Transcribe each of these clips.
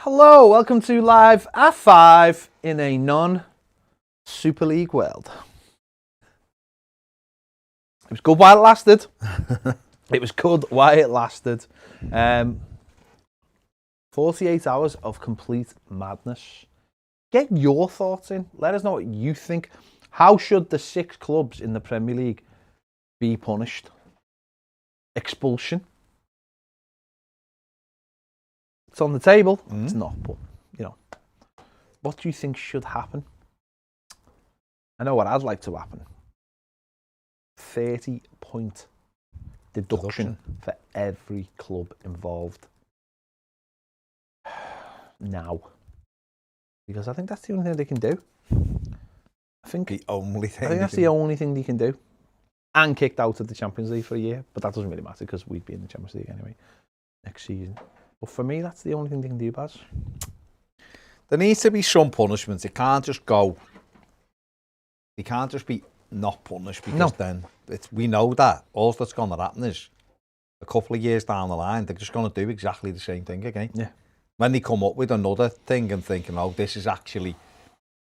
Hello, welcome to Live F5 in a non-Super League world. It was good while it lasted. It was good while it lasted. 48 hours of complete madness. Get your thoughts in. Let us know what you think. How should the 6 clubs in the Premier League be punished? Expulsion? It's on the table. It's not, but, you know. What do you think should happen? I know what I'd like to happen. 30-point deduction for every club involved. Now. Because I think that's the only thing they can do. I think that's the only thing they can do. And kicked out of the Champions League for a year. But that doesn't really matter because we'd be in the Champions League anyway next season. But for me, that's the only thing they can do, Baz. There needs to be some punishment. It can't just go. It can't just be not punished because then we know that all that's going to happen is a couple of years down the line, they're just going to do exactly the same thing again. Yeah. When they come up with another thing and thinking, oh, this is actually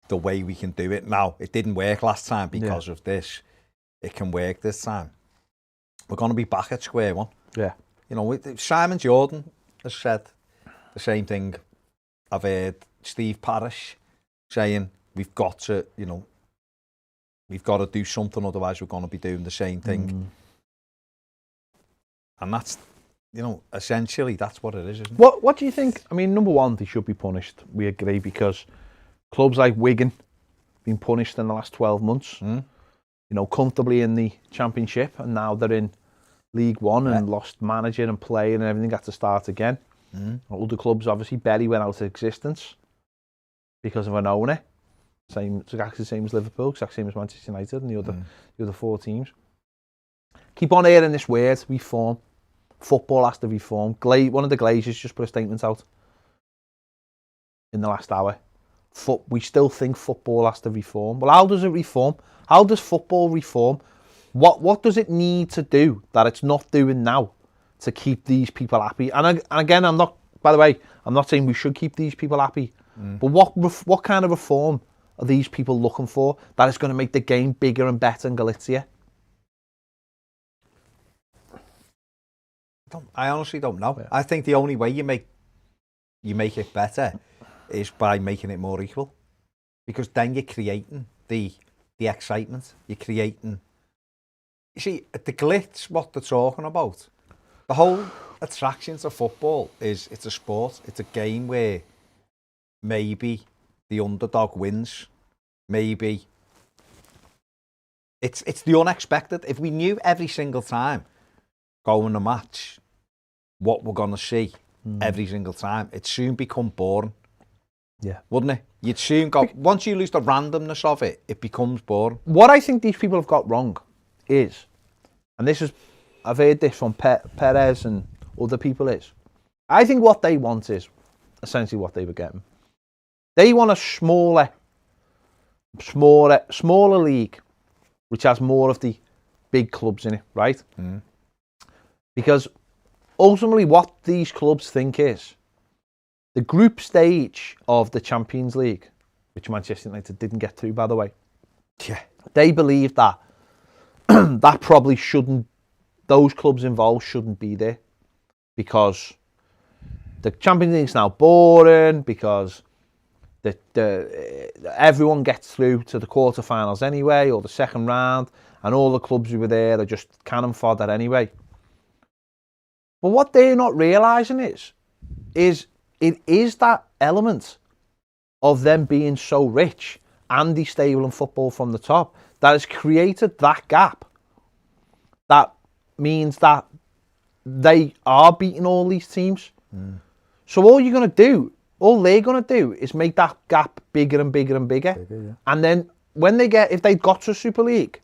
the way we can do it. Now, it didn't work last time because of this. It can work this time. We're going to be back at square one. Yeah. You know, Simon Jordan has said the same thing. I've heard Steve Parish saying we've got to, we've got to do something, otherwise we're going to be doing the same thing. And that's, essentially that's what it is, isn't it? What do you think? I mean, number one, they should be punished. We agree, because clubs like Wigan have been punished in the last 12 months. Comfortably in the Championship, and now they're in League One and lost manager and player and everything, had to start again. Other clubs, obviously, Bury went out of existence because of an owner. Exactly the same as Liverpool, exactly the same as Manchester United and the other 4 teams. Keep on hearing this word, reform. Football has to reform. One of the Glazers just put a statement out in the last hour. We still think football has to reform. Well, how does it reform? How does football reform? What does it need to do that it's not doing now to keep these people happy? And again, I'm not saying we should keep these people happy. But what kind of reform are these people looking for that is going to make the game bigger and better in Galicia? I honestly don't know. Yeah. I think the only way you make it better is by making it more equal, because then you're creating the excitement. You're creating. You see, the glitz, what they're talking about, the whole attractions of football is it's a sport. It's a game where maybe the underdog wins. Maybe it's the unexpected. If we knew every single time going a match what we're going to see every single time, it'd soon become boring. Yeah. Wouldn't it? You'd soon go, once you lose the randomness of it, it becomes boring. What I think these people have got wrong is, and I've heard this from Perez and other people, is, I think what they want is essentially what they were getting. They want a smaller league, which has more of the big clubs in it, right? Because ultimately what these clubs think is, the group stage of the Champions League, which Manchester United didn't get through, by the way. Yeah. They believe that that probably shouldn't, those clubs involved shouldn't be there, because the Champions League's now boring, because everyone gets through to the quarterfinals anyway, or the second round, and all the clubs who were there are just cannon fodder anyway. But what they're not realising is it is that element of them being so rich and the stable in football from the top that has created that gap. That means that they are beating all these teams. So all they're going to do is make that gap bigger and bigger and bigger. And then if they got to Super League,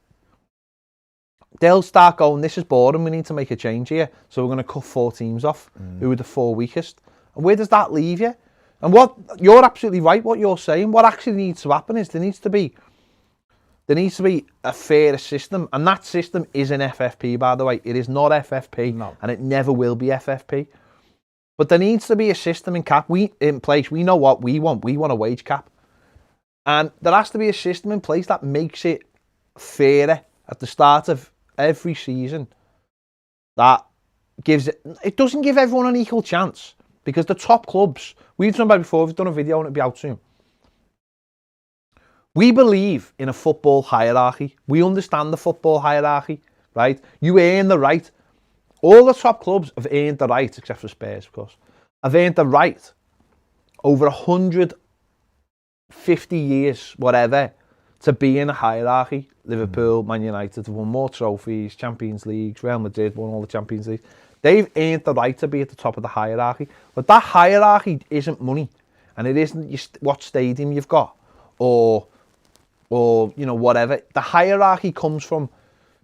they'll start going, this is boring, we need to make a change here. So we're going to cut 4 teams off, who are the 4 weakest. And where does that leave you? And you're absolutely right, what you're saying. What actually needs to happen is there needs to be a fairer system. And that system is an FFP, by the way. It is not FFP, and it never will be FFP. But there needs to be a system in place. We know what we want. We want a wage cap. And there has to be a system in place that makes it fairer at the start of every season. That it doesn't give everyone an equal chance. Because the top clubs, we've done about before, we've done a video and it'll be out soon. We believe in a football hierarchy. We understand the football hierarchy, right? You earn the right. All the top clubs have earned the right, except for Spurs, of course, have earned the right over 150 years, whatever, to be in a hierarchy. Liverpool, Man United have won more trophies, Champions Leagues, Real Madrid won all the Champions Leagues. They've earned the right to be at the top of the hierarchy. But that hierarchy isn't money. And it isn't what stadium you've got or whatever. The hierarchy comes from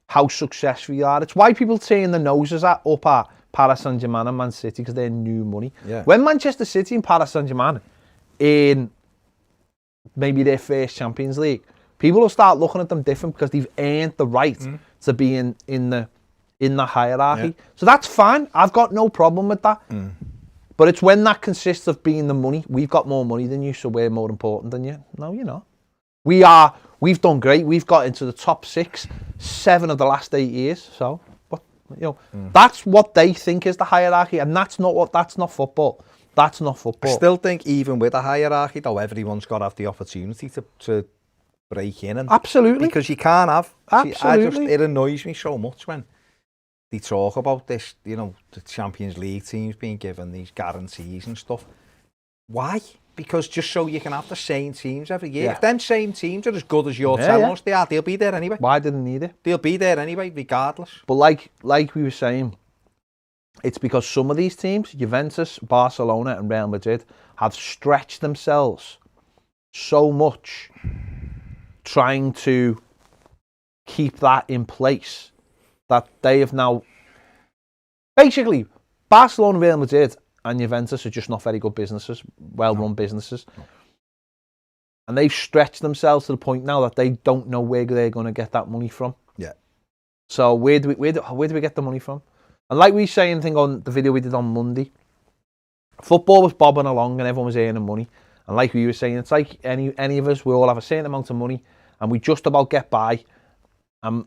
how successful you are. It's why people turn their noses up at Paris Saint-Germain and Man City, because they're new money. Yeah. When Manchester City and Paris Saint-Germain in maybe their first Champions League, people will start looking at them different because they've earned the right to be in the hierarchy. Yeah. So that's fine. I've got no problem with that. But it's when that consists of being the money. We've got more money than you, so we're more important than you. No, you're not. We've done great. We've got into the top 7 of the last 8 years. So, that's what they think is the hierarchy, and that's not football. That's not football. I still think even with a hierarchy, though, everyone's got to have the opportunity to break in. And absolutely. Because you can't have. Absolutely. It annoys me so much when they talk about this, the Champions League teams being given these guarantees and stuff. Why? Because just so you can have the same teams every year. Yeah. If them same teams are as good as you're telling us they are, they'll be there anyway. Why didn't need it? They'll be there anyway, regardless. But like we were saying, it's because some of these teams, Juventus, Barcelona and Real Madrid, have stretched themselves so much trying to keep that in place that they have now... Basically, Barcelona, Real Madrid and Juventus are just not very good businesses, well-run businesses. No. And they've stretched themselves to the point now that they don't know where they're going to get that money from. Yeah. So where do we get the money from? And like we saying on the video we did on Monday, football was bobbing along and everyone was earning money. And like we were saying, it's like any of us, we all have a certain amount of money and we just about get by. And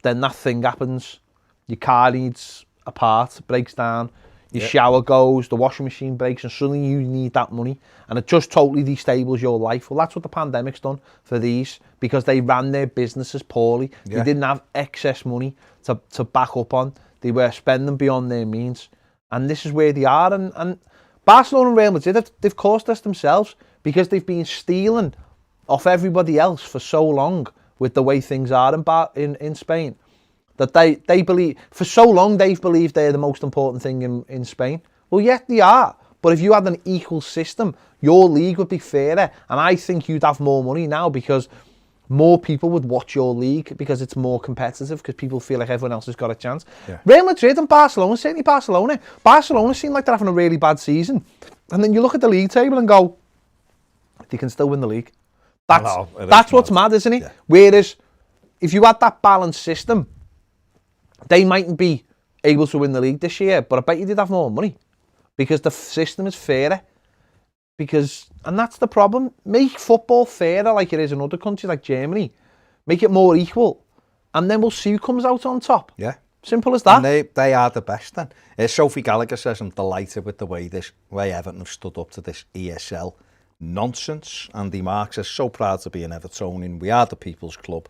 then that thing happens. Your car needs a part, breaks down. Your shower goes, the washing machine breaks, and suddenly you need that money. And it just totally destables your life. Well, that's what the pandemic's done for these, because they ran their businesses poorly. Yeah. They didn't have excess money to back up on. They were spending beyond their means. And this is where they are. And Barcelona and Real Madrid, they've caused this themselves because they've been stealing off everybody else for so long with the way things are in Spain. That they believe, for so long they've believed they're the most important thing in Spain. Well, yeah, they are. But if you had an equal system, your league would be fairer. And I think you'd have more money now because more people would watch your league because it's more competitive, because people feel like everyone else has got a chance. Yeah. Real Madrid and Barcelona, certainly Barcelona seem like they're having a really bad season. And then you look at the league table and go, they can still win the league. That's what's mad, isn't it? Yeah. Whereas if you had that balanced system, they mightn't be able to win the league this year, but I bet you did have more money because the system is fairer. And that's the problem. Make football fairer like it is in other countries like Germany. Make it more equal. And then we'll see who comes out on top. Yeah. Simple as that. And they are the best then. Sophie Gallagher says, I'm delighted with the way Everton have stood up to this ESL nonsense. Andy Mark says, so proud to be an Evertonian. We are the people's club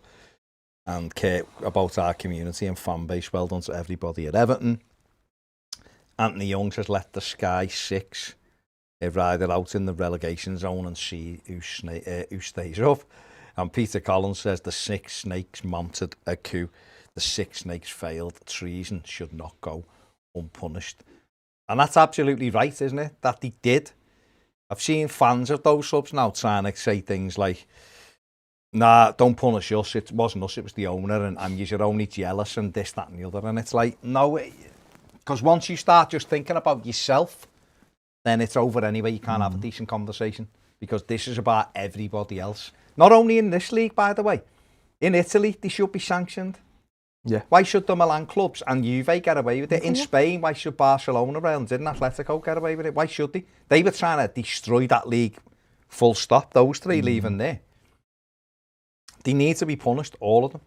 and care about our community and fan base. Well done to everybody at Everton. Anthony Young says, let the Sky 6 ride it out in the relegation zone and see who stays up. And Peter Collins says, the 6 snakes mounted a coup. The 6 snakes failed. Treason should not go unpunished. And that's absolutely right, isn't it? That they did. I've seen fans of those clubs now trying to say things like, nah, don't punish us. It wasn't us, it was the owner, and you're only jealous and this, that and the other. And it's like, no, because once you start just thinking about yourself, then it's over anyway. You can't have a decent conversation because this is about everybody else. Not only in this league, by the way. In Italy, they should be sanctioned. Yeah. Why should the Milan clubs and Juve get away with it? In Spain, why should Barcelona, Real Madrid and Atletico get away with it? Why should they? They were trying to destroy that league full stop. Those three leaving there. They need to be punished, all of them.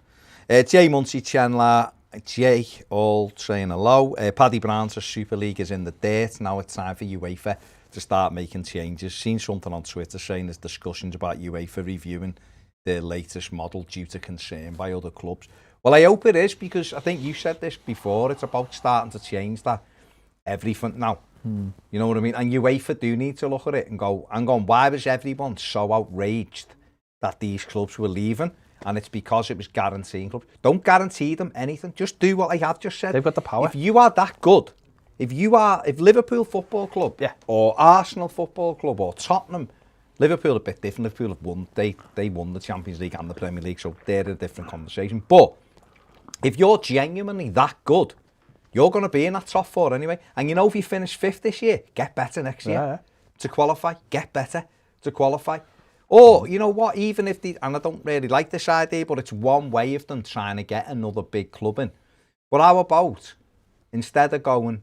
Jay Muncie Chandler, Jay, all saying hello. Paddy Brown says Super League is in the dirt. Now it's time for UEFA to start making changes. Seen something on Twitter saying there's discussions about UEFA reviewing their latest model due to concern by other clubs. Well, I hope it is, because I think you said this before. It's about starting to change that everything now. You know what I mean? And UEFA do need to look at it and go, why was everyone so outraged that these clubs were leaving? And it's because it was guaranteeing clubs. Don't guarantee them anything. Just do what I have just said. They've got the power. If you are that good, if Liverpool Football Club, or Arsenal Football Club, or Tottenham, Liverpool are a bit different. Liverpool have won. They won the Champions League and the Premier League, so they're a different conversation. But if you're genuinely that good, you're going to be in that top four anyway. And you know, if you finish 5th this year, get better next year. To qualify, get better to qualify. Or, you know what, even if and I don't really like this idea, but it's one way of them trying to get another big club in. But how about, instead of going,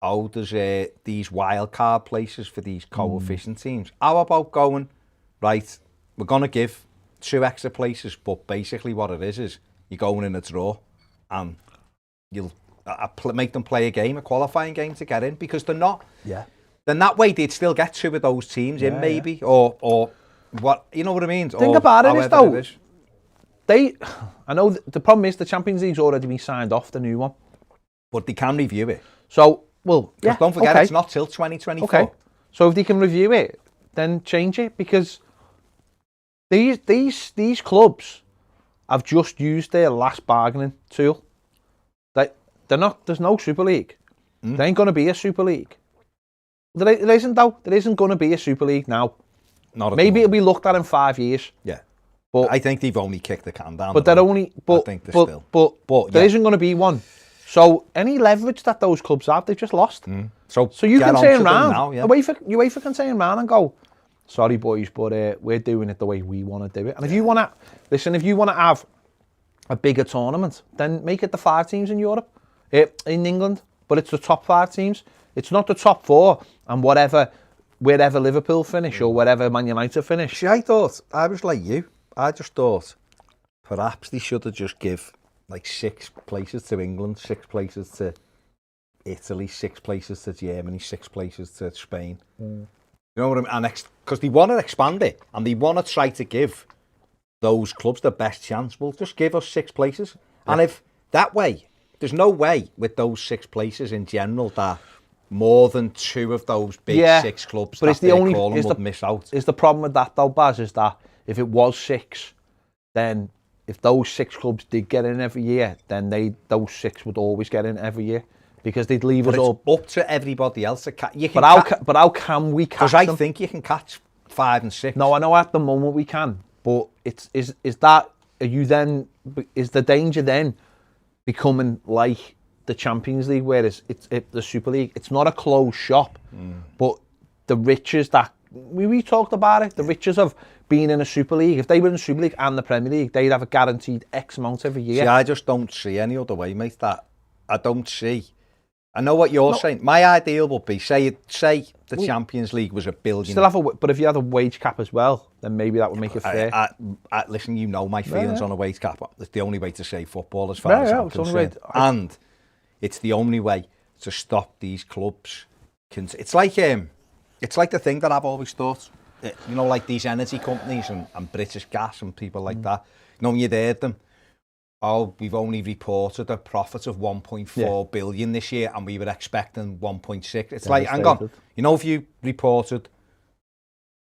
there's these wild card places for these coefficient teams, how about going, right, we're going to give 2 extra places, but basically what it is you're going in a draw, and you'll make them play a qualifying game to get in, because they're not. Yeah. Then that way they'd still get 2 of those teams in, maybe, or what, you know what I mean? Think about it, though. I know the problem is the Champions League's already been signed off, the new one. But they can review it. So, well, yeah. Don't forget, it's not till 2024. Okay. So if they can review it, then change it, because these clubs have just used their last bargaining tool. They're not. There's no Super League. There ain't going to be a Super League. There isn't, though. There isn't going to be a Super League now. Maybe it'll be looked at in 5 years. Yeah. But I think they've only kicked the can down. But they're only. But I think there isn't going to be one. So any leverage that those clubs have, they've just lost. So you can turn around. UEFA can turn around and go, sorry boys, but we're doing it the way we want to do it. And if you want to have a bigger tournament, then make it the 5 teams in Europe, in England. But it's the top 5 teams. It's not the top 4 and wherever Liverpool finish or wherever Man United finish. See, I was like you. I just thought perhaps they should have just give like 6 places to England, 6 places to Italy, 6 places to Germany, 6 places to Spain. You know what I mean? Because they want to expand it and they want to try to give those clubs the best chance. Well, just give us 6 places. Yeah. And if that way, there's no way with those 6 places in general that more than 2 of those big 6 clubs but that would miss out. Is the problem with that though, Baz, is that if it was 6, then if those 6 clubs did get in every year, then those 6 would always get in every year, because they'd leave us all up to everybody else to catch. But how can we catch them? Because I think you can catch 5 and 6. No, I know at the moment we can, but is the danger then becoming like the Champions League, where it's the Super League? It's not a closed shop, but the riches that we talked about it, the riches of being in a Super League. If they were in the Super League and the Premier League, they'd have a guaranteed X amount every year. See, I just don't see any other way, mate. That I don't see. I know what you're saying. My ideal would be say the Champions League was $1 billion. But if you had a wage cap as well, then maybe that would make it fair. Listen, you know my feelings on a wage cap. It's the only way to save football, as far as I'm concerned. And it's the only way to stop these clubs. It's like the thing that I've always thought. You know, like these energy companies and British Gas and people like that. You know, when you heard them, we've only reported a profit of 1.4 billion this year, and we were expecting 1.6. It's like, hang on, you know, if you reported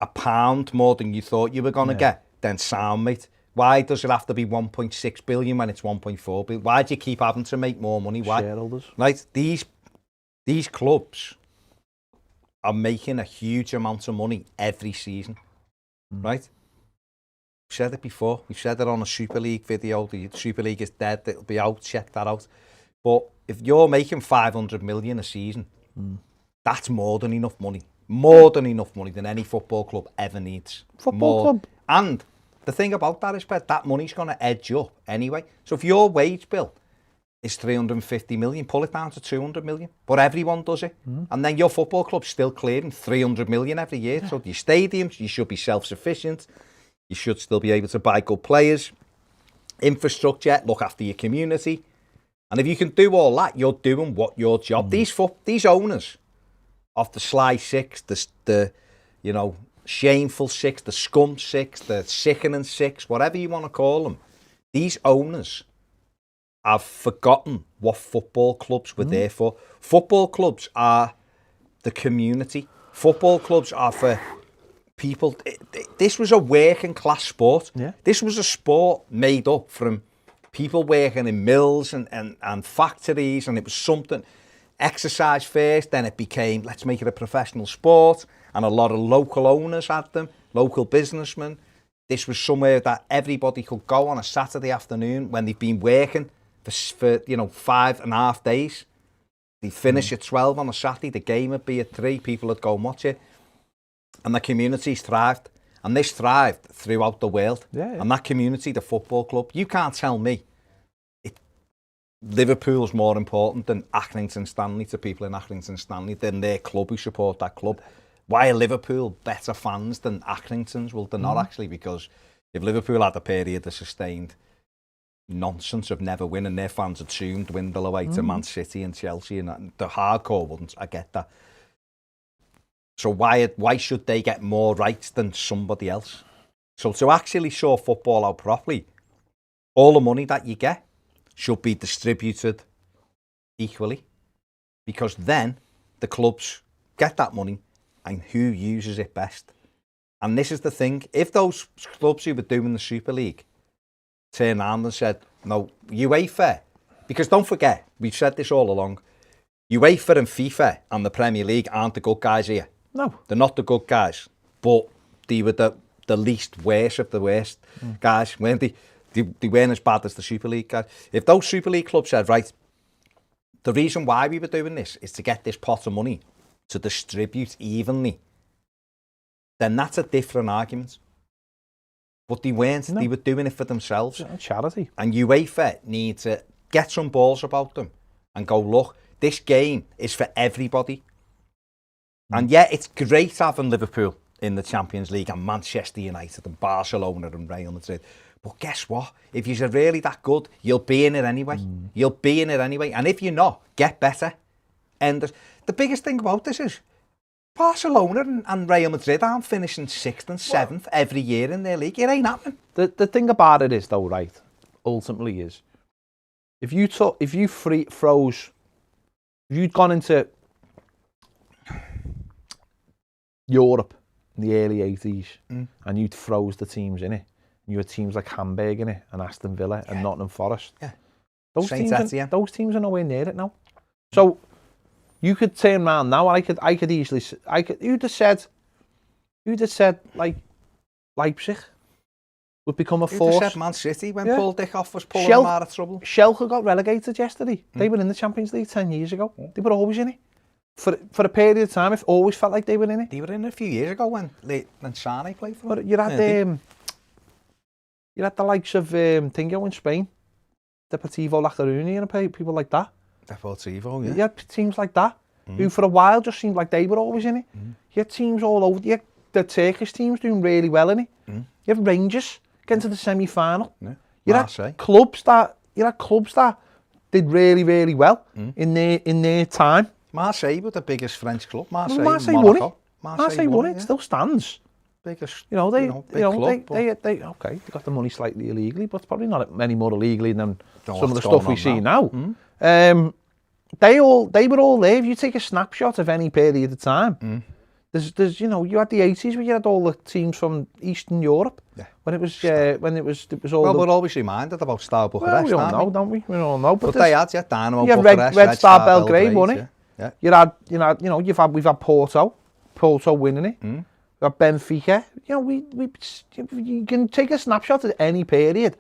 £1 more than you thought you were going to get, then sound, mate. Why does it have to be 1.6 billion when it's 1.4 billion? Why do you keep having to make more money? Why? Shareholders. Right, these clubs are making a huge amount of money every season, right? We've said it before. We've said it on a Super League video. The Super League is dead. It'll be out. Check that out. But if you're making 500 million a season, that's more than enough money. More than enough money than any football club ever needs. Football club. And the thing about that is, that money's going to edge up anyway. So if your wage bill is 350 million, pull it down to 200 million. But everyone does it. And then your football club's still clearing 300 million every year. So your stadiums, you should be self-sufficient. You should still be able to buy good players, infrastructure, look after your community. And if you can do all that, you're doing what your job. These owners of the sly six, the shameful six, the scum six, the sickening six, whatever you want to call them, these owners have forgotten what football clubs were there for. Football clubs are the community. Football clubs are for people. This was a working class sport. Yeah. This was a sport made up from people working in mills and factories, and it was something, exercise first, then it became, let's make it a professional sport, and a lot of local owners had them, local businessmen. This was somewhere that everybody could go on a Saturday afternoon when they've been working for 5.5 days. They'd finish at 12 on a Saturday, the game would be at 3, people would go and watch it. And the communities thrived. And this thrived throughout the world. Yeah. And that community, the football club, you can't tell me Liverpool's more important than Accrington Stanley to people in Accrington Stanley, than their club who support that club. Why are Liverpool better fans than Accrington's? Well, they're not actually, because if Liverpool had a period of sustained nonsense of never winning, their fans would soon dwindle away to Man City and Chelsea, and the hardcore wouldn't. I get that. So why should they get more rights than somebody else? So to actually sort football out properly, all the money that you get should be distributed equally, because then the clubs get that money and who uses it best. And this is the thing, if those clubs who were doing the Super League turned around and said, no, UEFA, because don't forget, we've said this all along, UEFA and FIFA and the Premier League aren't the good guys here. No. They're not the good guys, but they were the least worst of the worst guys, weren't they? They weren't as bad as the Super League guys. If those Super League clubs said, right, the reason why we were doing this is to get this pot of money to distribute evenly, then that's a different argument. But they weren't. No. They were doing it for themselves. It's a charity. And UEFA need to get some balls about them and go, look, this game is for everybody. And yeah, it's great having Liverpool in the Champions League and Manchester United and Barcelona and Real Madrid. But guess what? If you're really that good, you'll be in it anyway. You'll be in it anyway. And if you're not, get better. And the biggest thing about this is Barcelona and Real Madrid aren't finishing 6th and 7th every year in their league. It ain't happening. The thing about it is, though, right, ultimately is, if you'd gone into Europe in the early 80s and you'd froze the teams in it, and you had teams like Hamburg in it and Aston Villa and Nottingham Forest. Yeah. Those teams are nowhere near it now. So you could turn around now, and I could easily, you'd have said like Leipzig would become a force. You'd have said Man City when Paul Dickoff was pulling them out of trouble. Schalke got relegated yesterday. They were in the Champions League 10 years ago. They were always in it. For a period of time, it always felt like they were in it. They were in it a few years ago when Sane played for them. But you had the likes of Tingo in Spain, Deportivo La Coruña and people like that. Deportivo, yeah. You had teams like that, who for a while just seemed like they were always in it. You had teams all over. You had the Turkish teams doing really well in it. You had Rangers getting to the semi-final. Yeah. You had clubs that did really, really well in their time. Marseille were the biggest French club. Marseille won it. Marseille won it. It still stands. Biggest, they got the money slightly illegally, but it's probably not any more illegally than some of the stuff we see now. They were all there. If you take a snapshot of any period of time, there's you had the 80s where you had all the teams from Eastern Europe. Yeah. When it was all. Well, we're always reminded about Star Bucharest. We all know, don't we? We all know. But they had Dynamo Bucharest. You had Red Star Belgrade won it. Yeah. We've had Porto winning it. We've had Benfica. You can take a snapshot at any period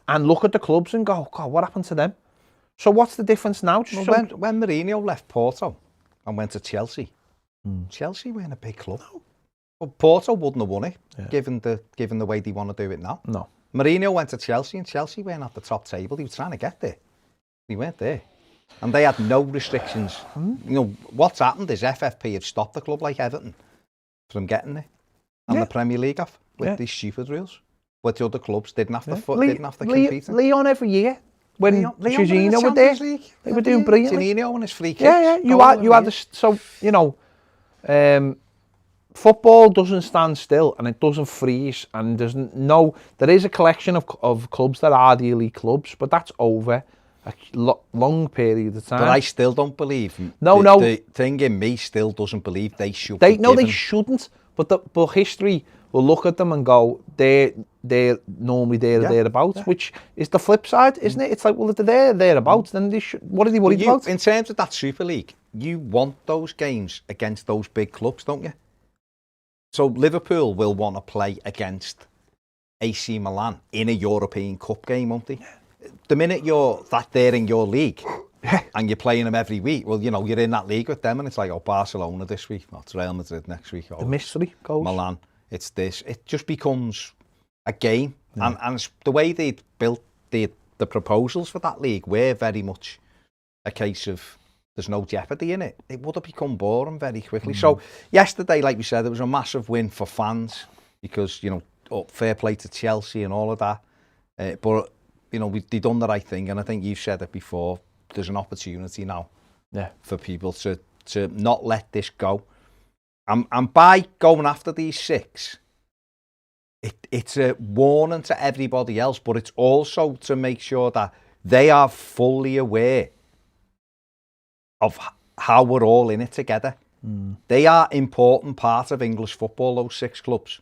and look at the clubs and go, God, what happened to them? So what's the difference now? When Mourinho left Porto and went to Chelsea, Chelsea weren't a big club. But Porto wouldn't have won it, given the way they want to do it now. No. Mourinho went to Chelsea, and Chelsea weren't at the top table. He was trying to get there. They weren't there. And they had no restrictions. What's happened is FFP have stopped a club like Everton from getting there. And the Premier League have, with these stupid rules. But the other clubs didn't have to, didn't have to compete. Leon every year. When Jorginho were there, they were doing brilliantly. Jorginho and his free kicks. Yeah. You had this, so, football doesn't stand still and it doesn't freeze, and there is a collection of clubs that are the elite clubs, but that's over a long period of time. But I still don't believe. The thing in me still doesn't believe they should. They shouldn't. But history will look at them and go, they're normally there or thereabouts, which is the flip side, isn't it? It's like, well, if they're thereabouts, then what are they worried about? In terms of that Super League, you want those games against those big clubs, don't you? So Liverpool will want to play against AC Milan in a European Cup game, won't they? The minute you're there in your league and you're playing them every week, well, you're in that league with them, and it's like, Barcelona this week, it's Real Madrid next week. The mystery goes. Milan, it's this. It just becomes a game. Yeah. And the way they built the proposals for that league were very much a case of there's no jeopardy in it. It would have become boring very quickly. So yesterday, like we said, it was a massive win for fans because, fair play to Chelsea and all of that. But, they've done the right thing. And I think you've said it before, there's an opportunity now for people to not let this go. And by going after these 6, it's a warning to everybody else, but it's also to make sure that they are fully aware of how we're all in it together. They are important part of English football, those 6 clubs.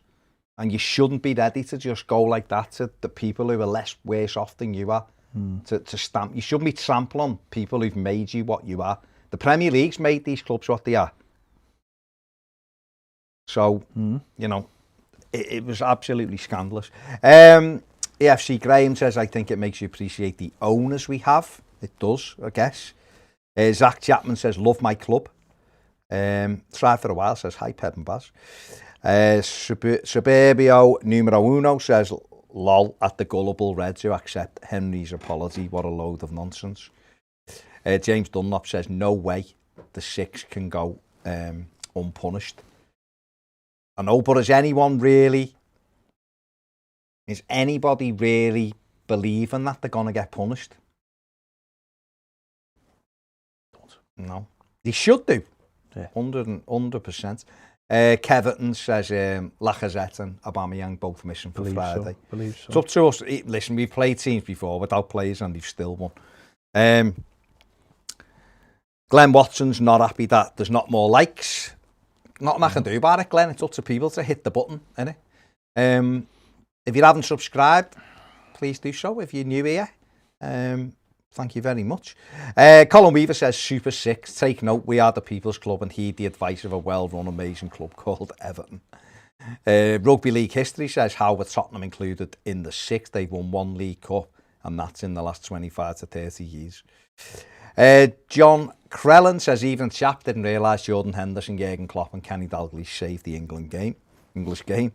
And you shouldn't be ready to just go like that to the people who are worse off than you are. To stamp. You shouldn't be trampling on people who've made you what you are. The Premier League's made these clubs what they are. So, it was absolutely scandalous. EFC Graham says, I think it makes you appreciate the owners we have. It does, I guess. Zach Chapman says, love my club. Tried for a while, says, hi, Pep and Baz. Suburbio numero uno says, lol at the gullible Reds who accept Henry's apology. What a load of nonsense. James Dunlop says, no way the 6 can go unpunished. I know, but is anybody really believing that they're going to get punished? No. They should do. 100%. Keverton says Lacazette and Aubameyang both missing for Friday. Believe so. It's up to us. Listen, we've played teams before without players and they've still won. Glenn Watson's not happy that there's not more likes. Nothing I can do about it, Glenn. It's up to people to hit the button, innit? If you haven't subscribed, please do so. If you're new here, thank you very much. Colin Weaver says, Super 6, take note, we are the People's Club and heed the advice of a well-run, amazing club called Everton. Rugby League history says, how were Tottenham included in the 6? They've won 1 League Cup, and that's in the last 25 to 30 years. John Crellin says, even Chap didn't realise Jordan Henderson, Jurgen Klopp and Kenny Dalglish saved the English game.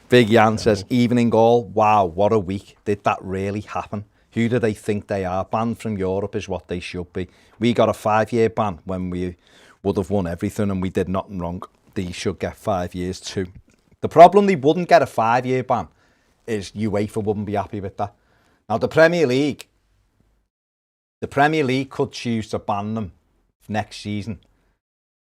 Big Jan says, evening all, wow, what a week. Did that really happen? Who do they think they are? Banned from Europe is what they should be. We got a 5-year ban when we would have won everything and we did nothing wrong. They should get 5 years too. The problem they wouldn't get a 5-year ban is UEFA wouldn't be happy with that. Now the Premier League could choose to ban them next season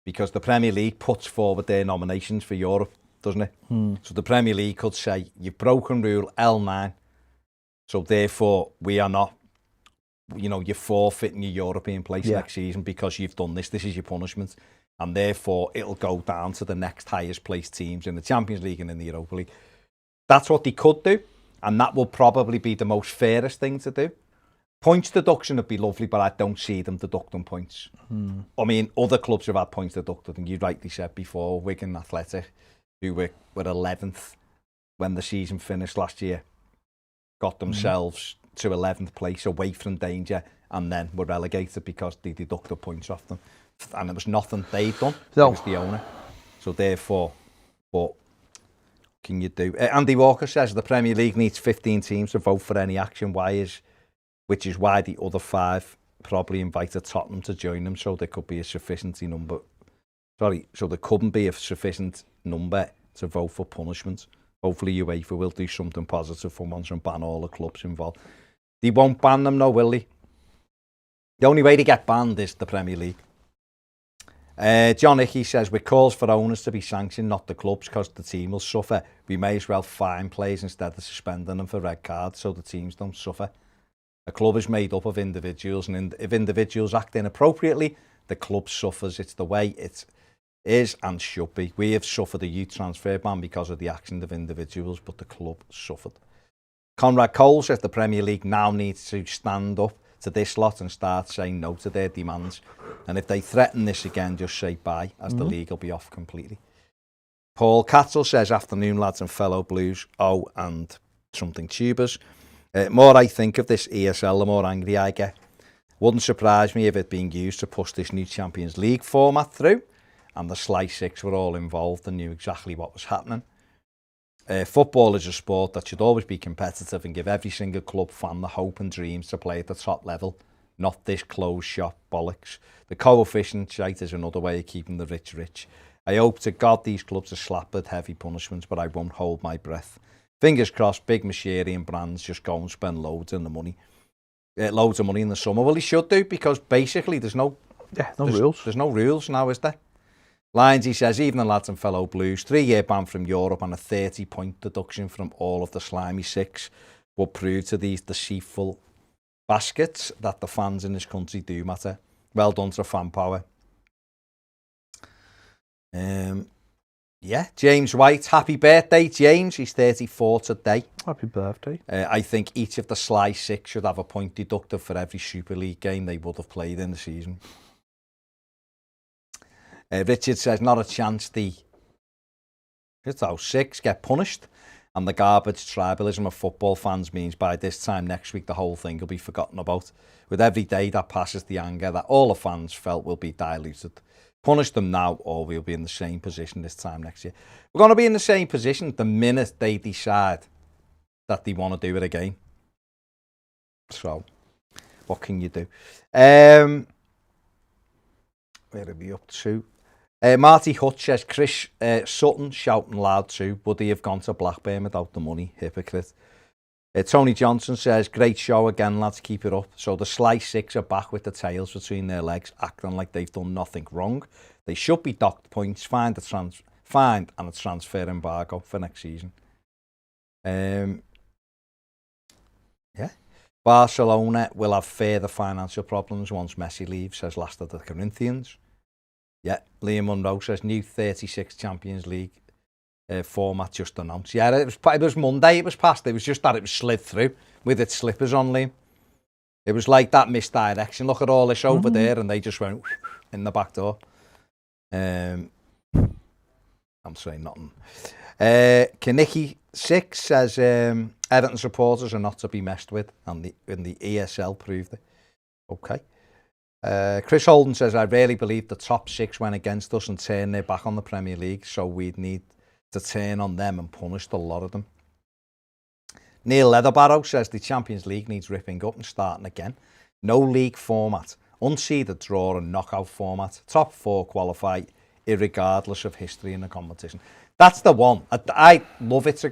because the Premier League puts forward their nominations for Europe, doesn't it? So the Premier League could say, you've broken rule L9, so therefore we are not, you're forfeiting your European place next season because you've done this. This is your punishment. And therefore it'll go down to the next highest placed teams in the Champions League and in the Europa League. That's what they could do. And that will probably be the most fairest thing to do. Points deduction would be lovely, but I don't see them deducting points. I mean, other clubs have had points deducted, and you rightly said before, Wigan Athletic, who were 11th when the season finished last year, got themselves to 11th place away from danger, and then were relegated because they deducted points off them. And it was nothing they'd done, it was the owner. So therefore, But can you do? Andy Walker says the Premier League needs 15 teams to vote for any action. Which is why the other 5 probably invited Tottenham to join them, so there could be a sufficient number. So there couldn't be a sufficient number to vote for punishment. Hopefully UEFA will do something positive for once and ban all the clubs involved. They won't ban them, no, will they? The only way to get banned is the Premier League. John Hickey says, with calls for owners to be sanctioned, not the clubs, because the team will suffer, we may as well fine players instead of suspending them for red cards so the teams don't suffer. A club is made up of individuals, and if individuals act inappropriately, the club suffers. It's the way it is and should be. We have suffered a youth transfer ban because of the actions of individuals, but the club suffered. Conrad Cole says the Premier League now needs to stand up to this lot and start saying no to their demands. And if they threaten this again, just say bye, as the league will be off completely. Paul Cattle says, afternoon lads and fellow Blues, and something tubers. More I think of this ESL, the more angry I get. Wouldn't surprise me if it being used to push this new Champions League format through, and the Sly Six were all involved and knew exactly what was happening. Football is a sport that should always be competitive and give every single club fan the hope and dreams to play at the top level, not this closed shop bollocks. The coefficient shite is another way of keeping the rich rich. I hope to God these clubs are slapped with heavy punishments, but I won't hold my breath. Fingers crossed, big machinery and brands just go and spend loads of money in the summer. Well, they should do, because basically there's no rules. There's no rules now, is there? Lines, he says, even the lads and fellow Blues, 3-year ban from Europe and a 30-point deduction from all of the slimy six will prove to these deceitful baskets that the fans in this country do matter. Well done to fan power. James White, happy birthday, James. He's 34 today. Happy birthday. I think each of the Sly Six should have a point deducted for every Super League game they would have played in the season. Richard says, not a chance the six get punished, and the garbage tribalism of football fans means by this time next week the whole thing will be forgotten about. With every day that passes, the anger that all the fans felt will be diluted. Punish them now or we'll be in the same position this time next year. We're going to be in the same position the minute they decide that they want to do it again. So, what can you do? Where are we up to? Marty Hutch says, Chris Sutton shouting loud too. Would he have gone to Blackburn without the money? Hypocrite. Tony Johnson says, great show again, lads, keep it up. So the Sly Six are back with the tails between their legs, acting like they've done nothing wrong. They should be docked points, fined and a transfer embargo for next season. Barcelona will have further financial problems once Messi leaves, says Last of the Corinthians. Liam Munro says, new 36 Champions League format just announced. It was Monday it was passed. It was just that it was slid through with its slippers on, Liam. It was like that misdirection. Look at all this over there, and they just went in the back door. I'm saying nothing. Kaniki 6 says, Everton supporters are not to be messed with, and the ESL proved it. Okay. Chris Holden says, I really believe the top six went against us and turned their back on the Premier League, so we'd need to turn on them and punish the lot of them. Neil Leatherbarrow says the Champions League needs ripping up and starting again. No league format, unseeded draw and knockout format. Top four qualify irregardless of history in the competition. That's the one. I love it.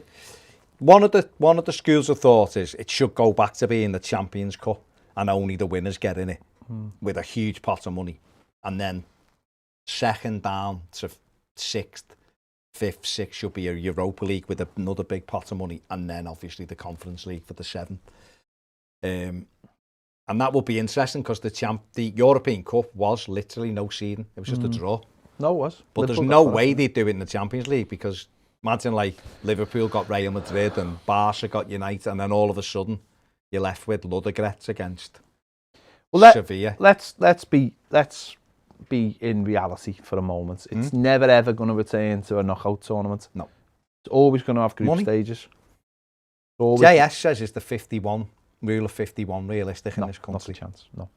One of the schools of thought is it should go back to being the Champions Cup and only the winners get in it with a huge pot of money. And then second down to sixth, fifth, sixth should be a Europa League with another big pot of money, and then obviously the Conference League for the seventh. And that would be interesting because the European Cup was literally no seeding. It was just a draw. No, it was. But there's no way they'd do it in the Champions League, because imagine like Liverpool got Real Madrid and Barca got United, and then all of a sudden you're left with Ludogorets against Sevilla. Let's be in reality for a moment. It's never ever going to return to a knockout tournament. No. It's always going to have group stages. JS says it's the 51 rule of 51 realistic in this country. Not a chance. No.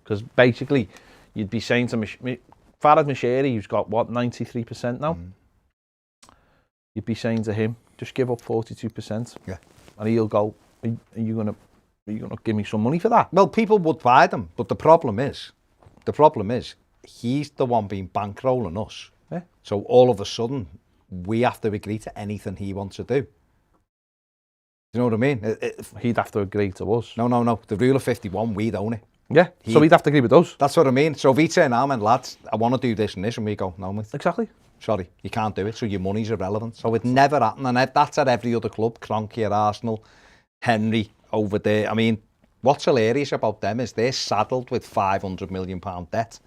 Because basically you'd be saying to Farhad Moshiri, who's got 93% now. you'd be saying to him, just give up 42%. Yeah. And he'll go, are you gonna give me some money for that? Well, people would buy them, but the problem is, he's the one being bankrolling us. Yeah. So all of a sudden, we have to agree to anything he wants to do. You know what I mean? He'd have to agree to us. No. The rule of 51, we'd own it. Yeah, so he'd have to agree with us. That's what I mean. So if he turn around and lads, I want to do this and this, and we go, no, mate. Exactly. Sorry, you can't do it, so your money's irrelevant. So it never happened, and that's at every other club. Kroenke at Arsenal, Henry over there. I mean, what's hilarious about them is they're saddled with £500 million debt,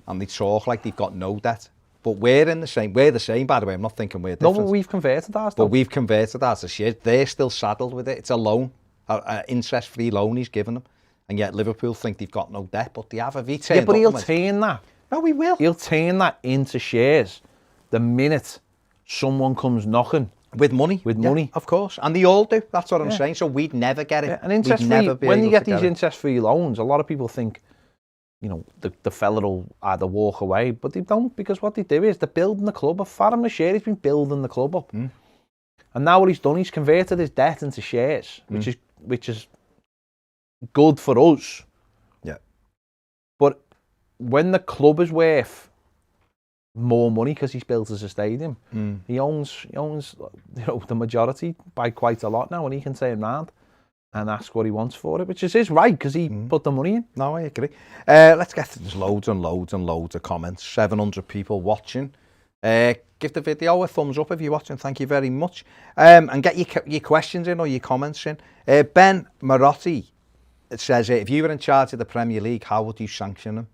and they talk like they've got no debt. But we're the same, by the way. I'm not thinking we're different. No, but we've converted ours. But we've converted ours to shit. They're still saddled with it. It's a loan, an interest-free loan he's given them. And yet Liverpool think they've got no debt, but they have. Yeah, but he'll turn that. No, he will. He'll turn that into shares the minute someone comes knocking. With money. With money. Of course. And they all do. That's what I'm saying. So we'd never get it. Yeah, and interest-free, when you get these interest-free loans, a lot of people think, you know, the fella will either walk away, but they don't, because what they do is they're building the club up. Faram Share, he's been building the club up. And now what he's done, he's converted his debt into shares, which is good for us. Yeah. But when the club is worth more money because he's built us a stadium, he owns the majority by quite a lot now, and he can turn round and ask what he wants for it, which is his right because he put the money in. No, I agree. Let's get to there's loads and loads and loads of comments. 700 people watching. Give the video a thumbs up if you're watching. Thank you very much. And get your questions in or your comments in. Ben Marotti. It says, if you were in charge of the Premier League, how would you sanction them?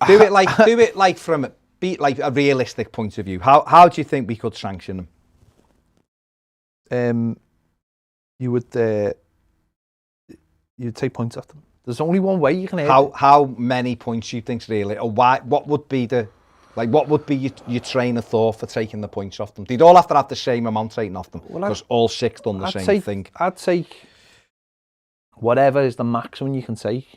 Do it like from a realistic point of view. How do you think we could sanction them? You would you'd take points off them. There's only one way you can hit. How many points do you think's really, or why? What would be your train of thought for taking the points off them? They'd all have to have the same amount taken off them because all six done the same thing. I'd take whatever is the maximum you can take.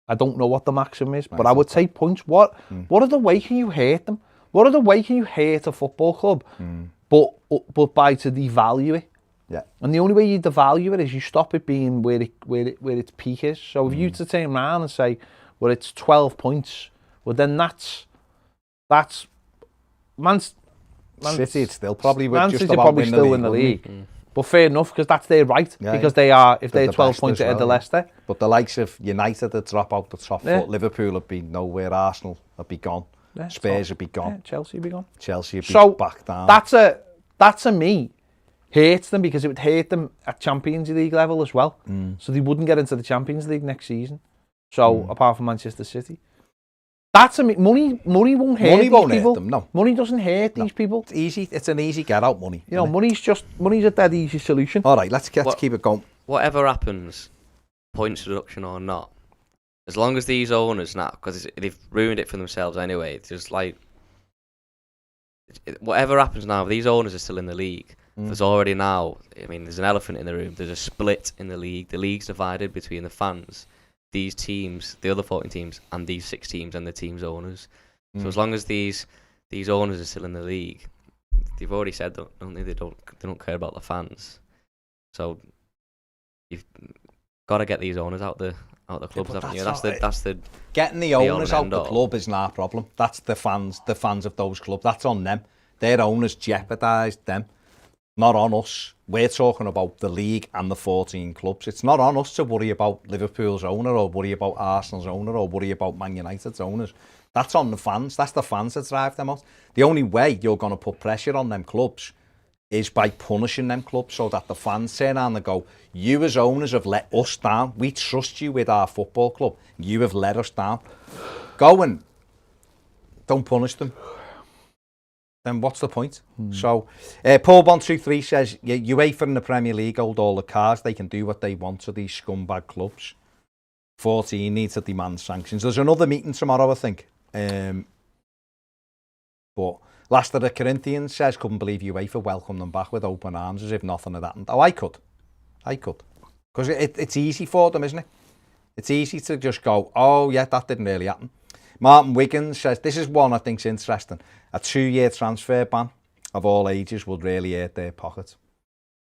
I don't know what the maximum is, but I would take points. What other way can you hurt them? What other way can you hurt a football club? But by to devalue it. Yeah. And the only way you devalue it is you stop it being where its peak is. So if you to turn around and say, well, it's 12 points, well then that's Man City. It's still probably Man City probably still in the league. But fair enough, because that's their right. Because they are, if they're 12 points ahead of Leicester. But the likes of United that drop out the top foot, Liverpool would be nowhere, Arsenal would be gone, Spurs would be gone, Chelsea would be gone. Chelsea would be back down. That to me hurts them, because it would hurt them at Champions League level as well. So they wouldn't get into the Champions League next season. So apart from Manchester City. That's money won't hurt these people. Hurt them, no. Money doesn't hurt these people. It's easy. It's an easy get out money. You know, money's a dead easy solution. All right, let's keep it going. Whatever happens, points reduction or not, as long as these owners now, because they've ruined it for themselves anyway. It's just like whatever happens now, if these owners are still in the league. There's already now. I mean, there's an elephant in the room. There's a split in the league. The league's divided between the fans, these teams, the other 14 teams, and these 6 teams and the team's owners. So as long as these owners are still in the league, they've already said, don't they? They don't care about the fans. So you've got to get these owners out the clubs, haven't you? That's the getting the owners out the club isn't our problem. That's the fans of those clubs. That's on them. Their owners jeopardised them. Not on us. We're talking about the league and the 14 clubs. It's not on us to worry about Liverpool's owner or worry about Arsenal's owner or worry about Man United's owners. That's on the fans. That's the fans that drive them out. The only way you're going to put pressure on them clubs is by punishing them clubs, so that the fans turn around and go, you as owners have let us down. We trust you with our football club. You have let us down. Go and don't punish them. Then what's the point? So, Paul123 says, UEFA and the Premier League hold all the cards. They can do what they want to these scumbag clubs. 14 need to demand sanctions. There's another meeting tomorrow, I think. But last of the Corinthians says, couldn't believe UEFA welcomed them back with open arms as if nothing had happened. Oh, I could. Because it's easy for them, isn't it? It's easy to just go, oh, yeah, that didn't really happen. Martin Wiggins says, this is one I think's interesting. A 2-year transfer ban. of all ages will really hurt their pocket.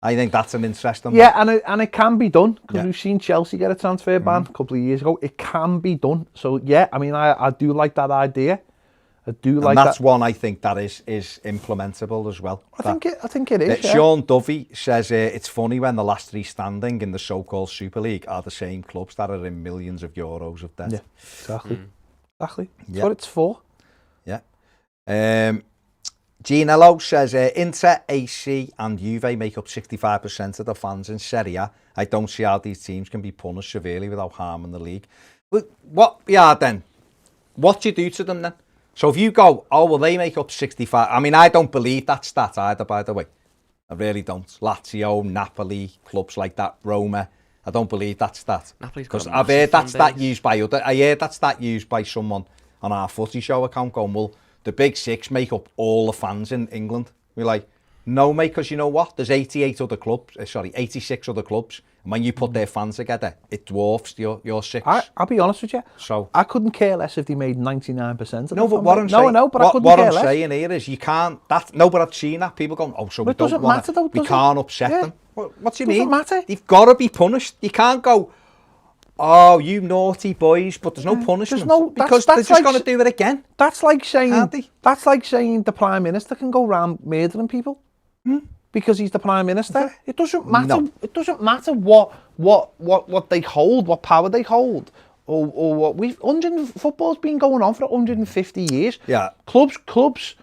I think that's an interesting Yeah, and it can be done, because Yeah. we've seen Chelsea get a transfer ban a couple of years ago. It can be done. So, yeah, I mean, I do like that idea. I do like and that's that. one I think that is implementable as well. I think it is. Yeah. Sean Duffy says it's funny when the last three standing in the so-called Super League are the same clubs that are in millions of euros of debt. Yeah, exactly. Exactly. That's Yeah. what it's for. Yeah. Ginello says Inter, AC and Juve make up 65% of the fans in Serie A. I don't see how these teams can be punished severely without harming the league. But what do you do to them then? So if you go, oh, well, they make up 65. I mean, I don't believe that stat either, by the way. I really don't. Lazio, Napoli, clubs like that, Roma. I don't believe that stat. Because I've heard that stat used by I heard that stat used by someone on our Footy Show account going, well, the big six make up all the fans in England. We're like, no, mate, because you know what? There's 86 other clubs. And when you put their fans together, it dwarfs your six. I'll be honest with you. So I couldn't care less if they made 99% of no, them. but what I'm saying, No, I know, but I couldn't what care I'm less. saying here is you can't. No, but I've seen that people going, oh, so But we it doesn't don't want matter, though, we does it? can't upset Yeah. them. What do you Doesn't mean? matter. They've got to be punished. You can't go, oh, you naughty boys, but there's no punishment because they're just like going to do it again. That's like saying Can't they? that's like saying the Prime Minister can go around murdering people because he's the Prime Minister. Yeah. It doesn't matter. No. It doesn't matter what they hold, what power they hold, or what football's been going on for 150 years. Yeah. Clubs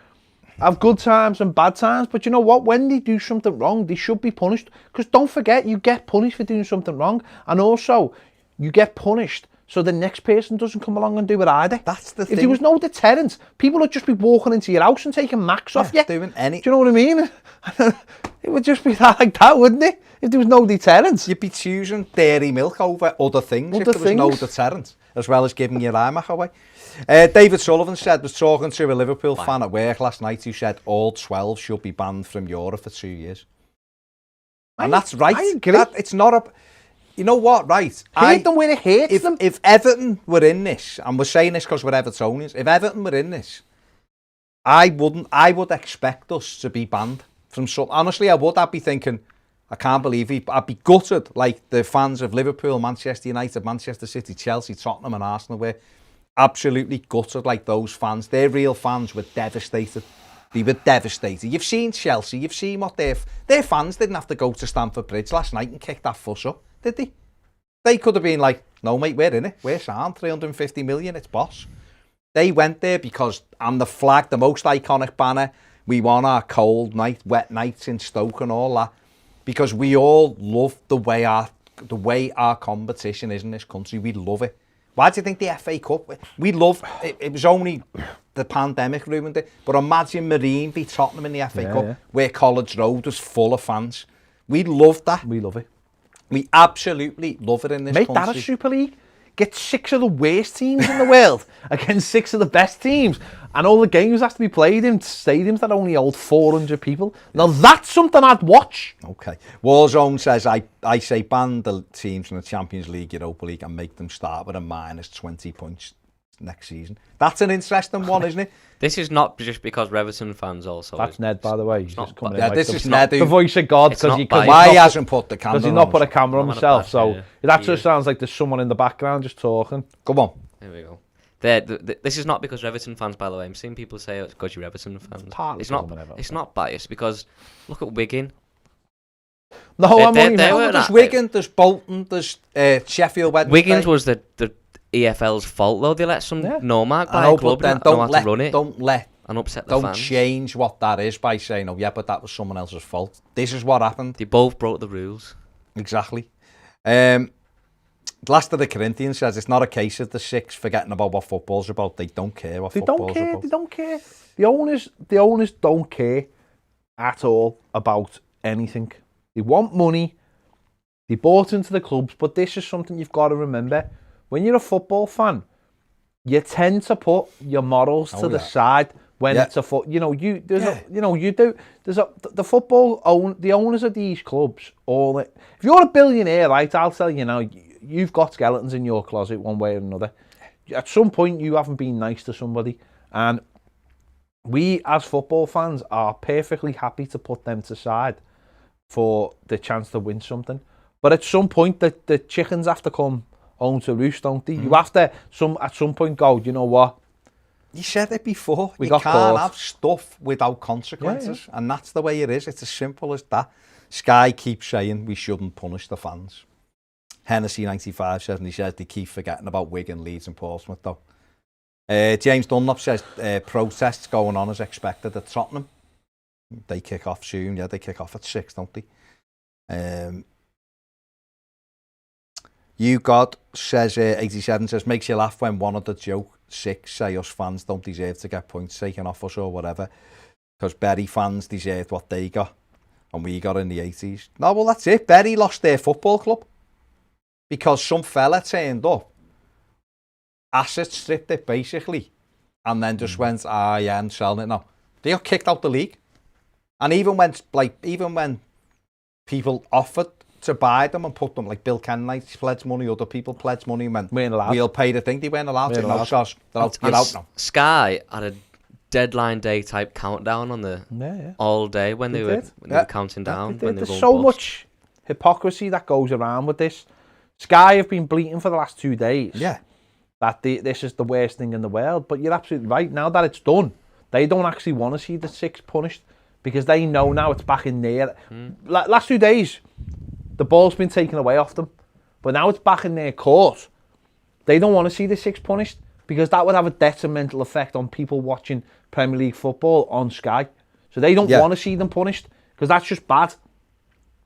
have good times and bad times, but you know what? When they do something wrong, they should be punished. Because don't forget, you get punished for doing something wrong, and also you get punished so the next person doesn't come along and do it either. That's the If thing. there was no deterrent, people would just be walking into your house and taking max off you. Doing any. Do you know what I mean? It would just be like that, wouldn't it? If there was no deterrent. You'd be choosing dairy milk over other things if there was no deterrent, as well as giving your iMac away. David Sullivan was talking to a Liverpool fan at work last night who said all 12 should be banned from Europe for 2 years. And that's right. I agree. It's not a... You know what, right? Hate them where it hates them. If Everton were in this, and we're saying this because we're Evertonians, if Everton were in this, I would expect us to be banned from some... Honestly, I would. I'd be thinking, I can't believe it. I'd be gutted like the fans of Liverpool, Manchester United, Manchester City, Chelsea, Tottenham and Arsenal were. Absolutely gutted like those fans. Their real fans were devastated. They were devastated. You've seen Chelsea, you've seen what their fans didn't have to go to Stamford Bridge last night and kick that fuss up, did they? They could have been like, no mate, we're in it. We're sound, 350 million, it's boss. They went there because, and the flag, the most iconic banner, we won our cold night, wet nights in Stoke and all that, because we all love the way our competition is in this country. We love it. Why do you think the FA Cup? We love it. It was only the pandemic ruined it. But imagine Marine v Tottenham in the FA Cup, where College Road was full of fans. We love that. We love it. We absolutely love it in this country. Make that a Super League. Get 6 of the worst teams in the world against 6 of the best teams. And all the games have to be played in stadiums that only hold 400 people. Now that's something I'd watch. Okay. Warzone says, I say ban the teams from the Champions League, Europa League and make them start with a minus 20 points next season. That's an interesting one, isn't it? This is not just because we're Everton fans also. That's Ned, by the way. He's just coming in like this is Ned. the voice of God. Why he hasn't put the camera on? Because he's not put a camera on himself. So it actually Yeah. sounds like there's someone in the background just talking. Come on. There we go. This is not because we're Everton fans, by the way. I'm seeing people say it's because you're Everton fans. It's not biased because look at Wigan. No, There's Wigan, there's Bolton, there's Sheffield Wednesday. Wigan's was the EFL's fault though. They let some nomad buy a club and know how to run it. Don't upset the fans. Don't change what that is by saying, oh yeah, but that was someone else's fault. This is what happened. They both broke the rules. Exactly. Last of the Corinthians says it's not a case of the 6 forgetting about what football's about. They don't care what football's about. They don't care. The owners don't care at all about anything. They want money. They bought into the clubs, but this is something you've got to remember. When you're a football fan, you tend to put your morals to the side when it's a foot. You do. There's the owners of these clubs. If you're a billionaire, right? I'll tell you now. You've got skeletons in your closet one way or another. At some point, you haven't been nice to somebody, and we as football fans are perfectly happy to put them to side for the chance to win something. But at some point, the chickens have to come home to roost, don't they? You have to at some point go, you know what? You said it before. We you got can't caught. have stuff without consequences, and that's the way it is. It's as simple as that. Sky keeps saying we shouldn't punish the fans. Hennessy 95 says, and he says they keep forgetting about Wigan, Leeds and Portsmouth though. James Dunlop says protests going on as expected at Tottenham. They kick off soon. Yeah, they kick off at 6, don't they? You God says 87 says makes you laugh when one of the joke 6 say us fans don't deserve to get points taken off us or whatever because Bury fans deserved what they got and we got in the 80s. No, well that's it. Bury lost their football club because some fella turned up, asset stripped it basically, and then just went, yeah, I'm selling it now. They got kicked out the league, and even when people offered to buy them and put them, like Bill Kenwright pledged money, other people pledged money, and went, we'll pay the thing. They weren't allowed to. No, so they're out now. Sky had a deadline day type countdown on the all day when they were counting down. When they There's so much hypocrisy that goes around with this. Sky have been bleating for the last 2 days. Yeah. That this is the worst thing in the world. But you're absolutely right. Now that it's done, they don't actually want to see the 6 punished because they know now it's back in there. Last 2 days, the ball's been taken away off them. But now it's back in their court. They don't want to see the 6 punished because that would have a detrimental effect on people watching Premier League football on Sky. So they don't want to see them punished because that's just bad.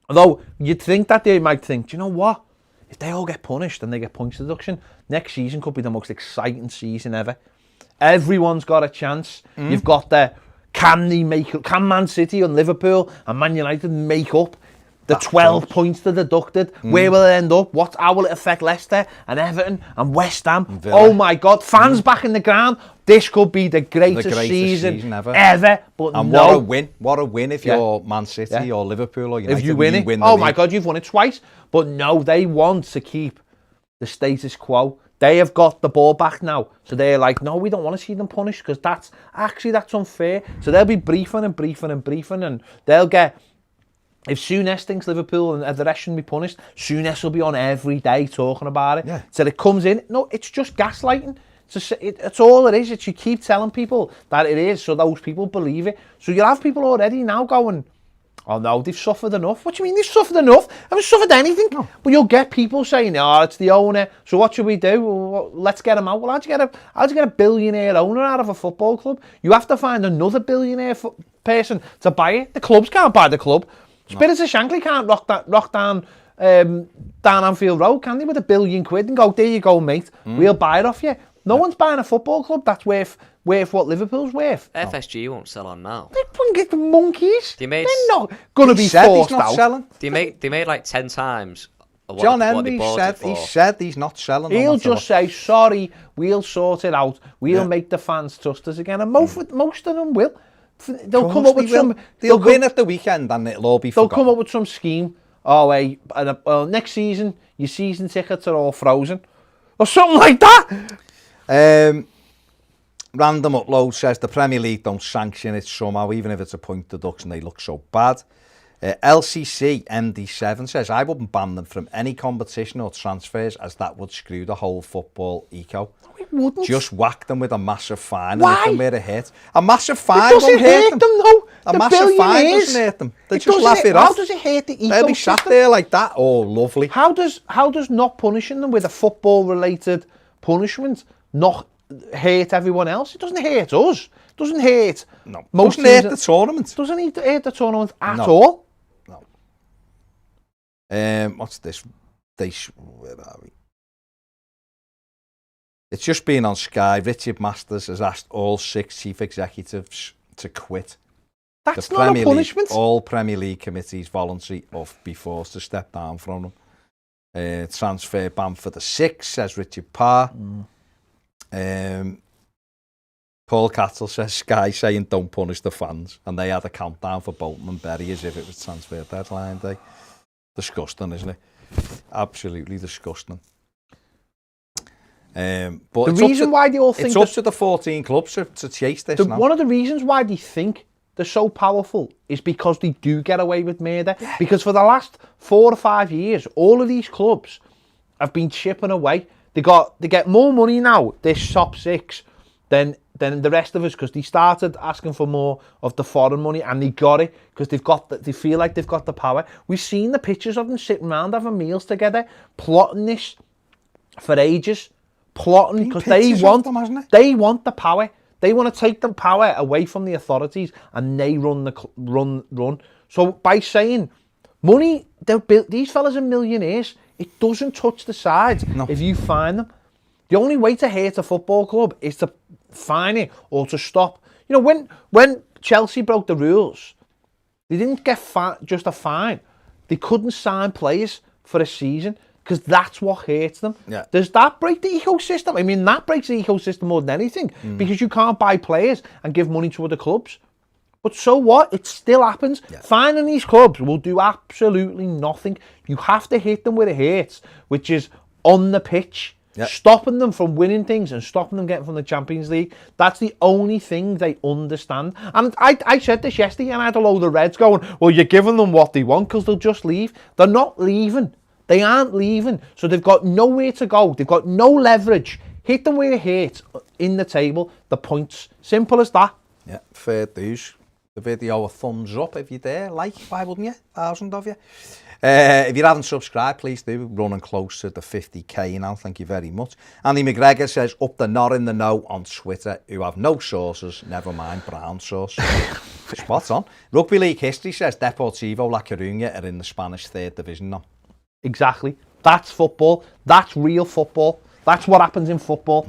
Although you'd think that they might think, do you know what? If they all get punished and they get points deduction, next season could be the most exciting season ever. Everyone's got a chance. You've got can Man City and Liverpool and Man United make up the 12 points they're deducted? Where will it end up? How will it affect Leicester and Everton and West Ham? Oh my God, fans back in the ground. This could be the greatest season ever. But and no. What a win if you're Man City or Liverpool or United. If you win it, oh my God, you've won it twice. But no, they want to keep the status quo. They have got the ball back now. So they're like, no, we don't want to see them punished because that's unfair. So they'll be briefing and they'll get... If Souness thinks Liverpool and the rest shouldn't be punished, Souness will be on every day talking about it. Yeah. So it comes in. No, it's just gaslighting. It's all it is. It's you keep telling people that it is, so those people believe it. So you'll have people already now going, oh no, they've suffered enough. What do you mean they've suffered enough? I haven't suffered anything. No. But you'll get people saying, oh, it's the owner. So what should we do? Well, let's get him out. Well, how'd you get a billionaire owner out of a football club? You have to find another billionaire person to buy it. The clubs can't buy the club. Spirits of Shankly can't rock down Anfield Road, can they, with £1 billion and go, there you go, mate, we'll buy it off you. No one's buying a football club that's worth what Liverpool's worth. FSG won't sell on now. They wouldn't get the monkeys. They're not going to be forced out. Selling. They made like 10 times John Henry said he's not selling. He'll just say, sorry, we'll sort it out. We'll make the fans trust us again. And most of them will. They'll come up with They'll win at the weekend and it'll all be forgotten. They'll come up with some scheme. Oh, hey, next season, your season tickets are all frozen. Or something like that. Random Upload says the Premier League don't sanction it somehow, even if it's a point deduction, they look so bad. LCC MD7 says, I wouldn't ban them from any competition or transfers as that would screw the whole football eco. It wouldn't. Just whack them with a massive fine. Why? And if them were a hit. A massive fine won't hurt them. No. A massive fine doesn't hurt them. They just laugh it off. How does it hurt the ecosystem? They'll be sat there like that. Oh, lovely. How does not punishing them with a football-related punishment not hurt everyone else? It doesn't hurt us. It doesn't hurt. No. It doesn't hurt the tournament. Doesn't hurt the tournament at all. No. What's this? Where are we? It's just been on Sky. Richard Masters has asked all 6 chief executives to quit. That's not a punishment. All Premier League committees voluntary or be forced to step down from them. Transfer ban for the 6, says Richard Parr. Paul Cattle says Sky saying don't punish the fans, and they had a countdown for Bolton and Bury as if it was transfer deadline day. Disgusting, isn't it? Absolutely disgusting. But The reason why they all think it's up to the 14 clubs to chase this now. One of the reasons why they think they're so powerful is because they do get away with murder. Yeah. Because for the last 4 or 5 years, all of these clubs have been chipping away. They get more money now, this top 6, than the rest of us, because they started asking for more of the foreign money, and they got it because they feel like they've got the power. We've seen the pictures of them sitting around having meals together, plotting this for ages, plotting because they want the power. They want to take the power away from the authorities, and they run. So by saying money, these fellas are millionaires. It doesn't touch the sides if you fine them. The only way to hate a football club is to fine it or to stop. You know, when Chelsea broke the rules, they didn't get just a fine. They couldn't sign players for a season because that's what hurts them. Yeah. Does that break the ecosystem? I mean, that breaks the ecosystem more than anything because you can't buy players and give money to other clubs. But so what? It still happens. Yeah. Fining these clubs will do absolutely nothing. You have to hit them where it hurts, which is on the pitch. Yep. Stopping them from winning things and stopping them getting from the Champions League. That's the only thing they understand. And I said this yesterday, and I had a load of Reds going, well, you're giving them what they want because they'll just leave. They're not leaving. They aren't leaving. So they've got nowhere to go. They've got no leverage. Hit them where it hurts in the table, the points. Simple as that. Yeah, fair dues. The video a thumbs up if you're there. Like, why wouldn't you? 1,000 of you. If you haven't subscribed, please do. We're running close to the 50k now. Thank you very much. Andy McGregor says, up the not in the know on Twitter, who have no sources, never mind brown sauce. Spot on. Rugby League history says Deportivo La Coruña are in the Spanish 3rd division now. Exactly. That's football. That's real football. That's what happens in football.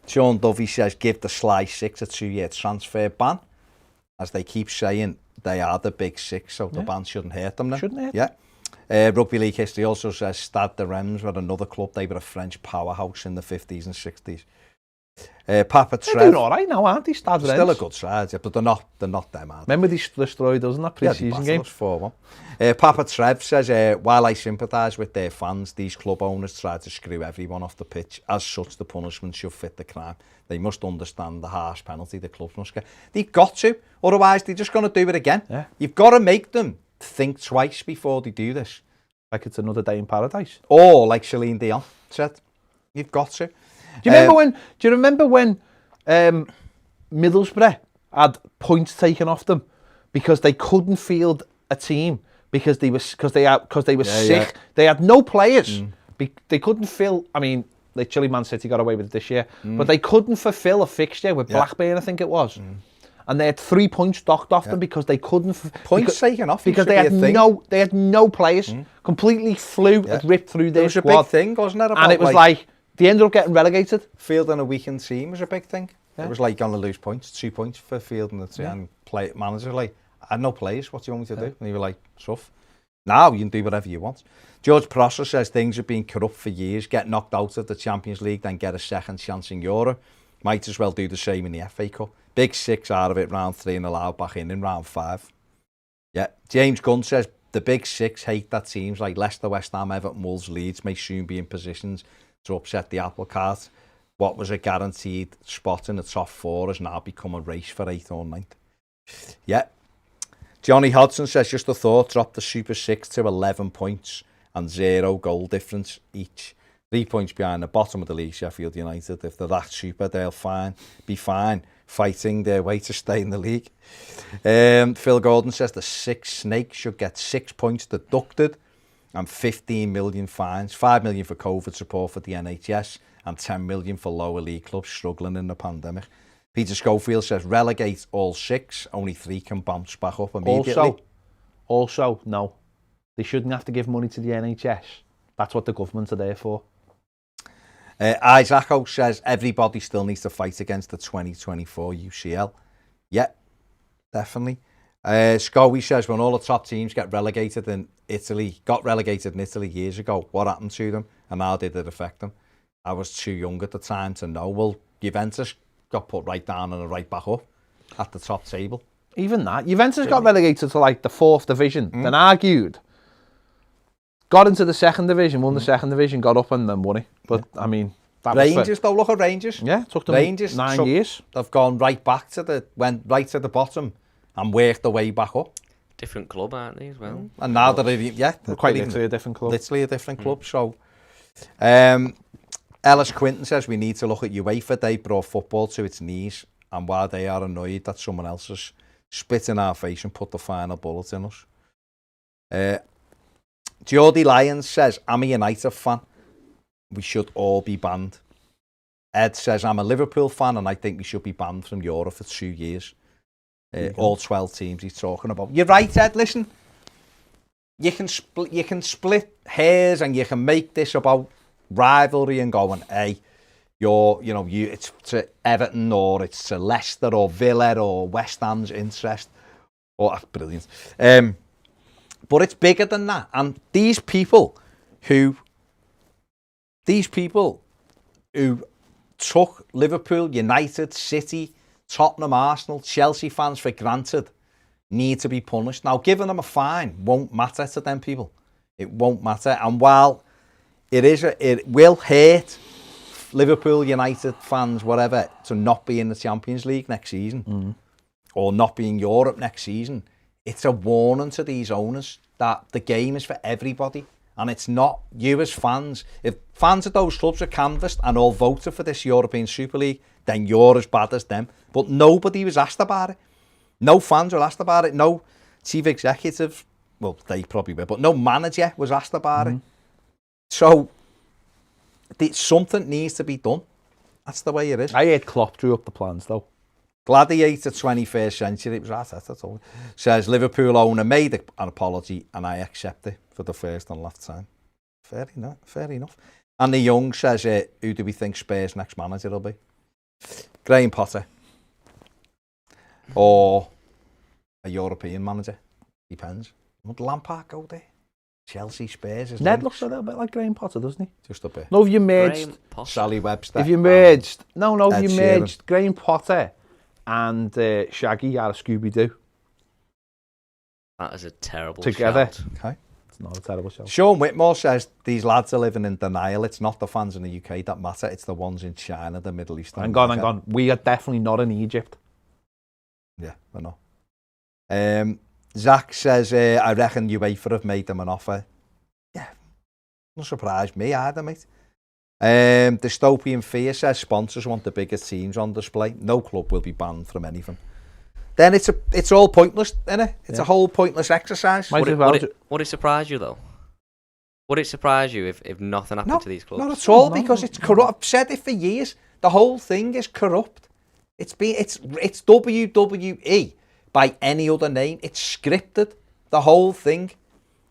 Sean Dovey says, give the Sly 6 a 2-year transfer ban. As they keep saying, they are the big 6, so the ban shouldn't hurt them then. Shouldn't hurt. Yeah. Rugby League history also says Stade de Reims were another club. They were a French powerhouse in the 50s and 60s. Papa Trev. They're doing all right now, aren't they, Stade Reims? Still a good side, yeah, but they're not them, are they? Remember they destroyed us in that pre-season game? 4-1. Papa Trev says, while I sympathise with their fans, these club owners try to screw everyone off the pitch. As such, the punishment should fit the crime. They must understand the harsh penalty the clubs must get. They've got to, otherwise they're just going to do it again. Yeah. You've got to make them think twice before they do this. Like it's another day in paradise. Or like Celine Dion said, you've got to. Do you remember when Middlesbrough had points taken off them because they couldn't field a team because they were sick. Yeah. They had no players. They couldn't fill. I mean, literally, Man City got away with it this year, but they couldn't fulfil a fixture with Blackburn, I think it was. And they had 3 points docked off them because they couldn't points taken off because they had no players. Completely flew, ripped through their squad. It was a big thing, wasn't it? And it was like they ended up getting relegated. Fielding a weakened team was a big thing. Yeah. It was like going to lose points, 2 points for fielding the team. And manager like, I had no players. What do you want me to do? And you were like, tough. Now you can do whatever you want. George Prosser says things have been corrupt for years. Get knocked out of the Champions League, then get a second chance in Europe. Might as well do the same in the FA Cup. Big 6 out of it, round 3 and allowed back in round 5. Yeah. James Gunn says the big 6 hate that teams like Leicester, West Ham, Everton, Wolves, Leeds may soon be in positions to upset the apple cart. What was a guaranteed spot in the top 4 has now become a race for 8th or 9th. Yeah. Johnny Hodgson says, just a thought, drop the Super 6 to 11 points and 0 goal difference each. 3 points behind the bottom of the league, Sheffield United. If they're that super, they'll be fine fighting their way to stay in the league. Phil Gordon says the 6 snakes should get 6 points deducted and 15 million fines, 5 million for COVID support for the NHS and 10 million for lower league clubs struggling in the pandemic. Peter Schofield says relegate all 6, only 3 can bounce back up immediately. Also, no, they shouldn't have to give money to the NHS. That's what the government are there for. Isaac says everybody still needs to fight against the 2024 UCL. Yeah, definitely. Scowie says when all the top teams got relegated in Italy years ago, what happened to them and how did it affect them? I was too young at the time to know. Well, Juventus got put right down and right back up at the top table. Even that. Juventus got relegated to like the 4th division, then argued. Got into the 2nd division, won the 2nd division, got up and then won it. But, I mean, That was Rangers, though, look at Rangers. Yeah, took them Rangers, 9 years. They've gone right back to went right to the bottom and worked their way back up. Different club, aren't they, as well? And now they're Quite literally a different club. Literally a different club. So, Ellis Quinton says we need to look at UEFA. They brought football to its knees, and while they are annoyed that someone else has spit in our face and put the final bullet in us. Geordie Lyons says, I'm a United fan. We should all be banned. Ed says, I'm a Liverpool fan and I think we should be banned from Europe for 2 years. All 12 teams he's talking about. You're right, Ed. Listen, you can split hairs and you can make this about rivalry and going, hey, it's to Everton or it's to Leicester or Villa or West Ham's interest. Oh, that's brilliant. But it's bigger than that. And these people who took Liverpool, United, City, Tottenham, Arsenal, Chelsea fans for granted need to be punished. Now, giving them a fine won't matter to them people. It won't matter. And while it will hurt Liverpool, United fans, whatever, to not be in the Champions League next season or not be in Europe next season, it's a warning to these owners that the game is for everybody. And it's not you as fans. If fans of those clubs are canvassed and all voted for this European Super League, then you're as bad as them. But nobody was asked about it. No fans were asked about it. No chief executive, well, they probably were, but no manager was asked about it. So something needs to be done. That's the way it is. I heard Klopp drew up the plans, though. Gladiator 21st century, it was that's all. Says Liverpool owner made an apology and I accept it for the first and last time. Fair enough. And the Young says, who do we think Spurs' next manager will be? Graham Potter. Or a European manager. Depends. Would Lampard go there? Chelsea, Spurs. Ned looks a little bit like Graham Potter, doesn't he? Just a bit. No, if you merged... Sally Webster. If you merged... If you Sheeran. merged Graham Potter and Shaggy out of Scooby-Doo. That is a terrible together. shout. Okay. It's not a terrible show. Sean Whitmore says these lads are living in denial. It's not the fans in the UK that matter. It's the ones in China, the Middle East. Hang on. We are definitely not in Egypt. Yeah, I know. Zach says, I reckon UEFA have made them an offer. Yeah, not surprised me either, mate. Dystopian Fear says sponsors want the biggest teams on display. No club will be banned from anything. Then it's all pointless, isn't it? It's a whole pointless exercise. Would it surprise you, though? Would it surprise you if nothing happened to these clubs? Not at all, because it's corrupt. I've said it for years. The whole thing is corrupt. It's WWE by any other name. It's scripted. The whole thing.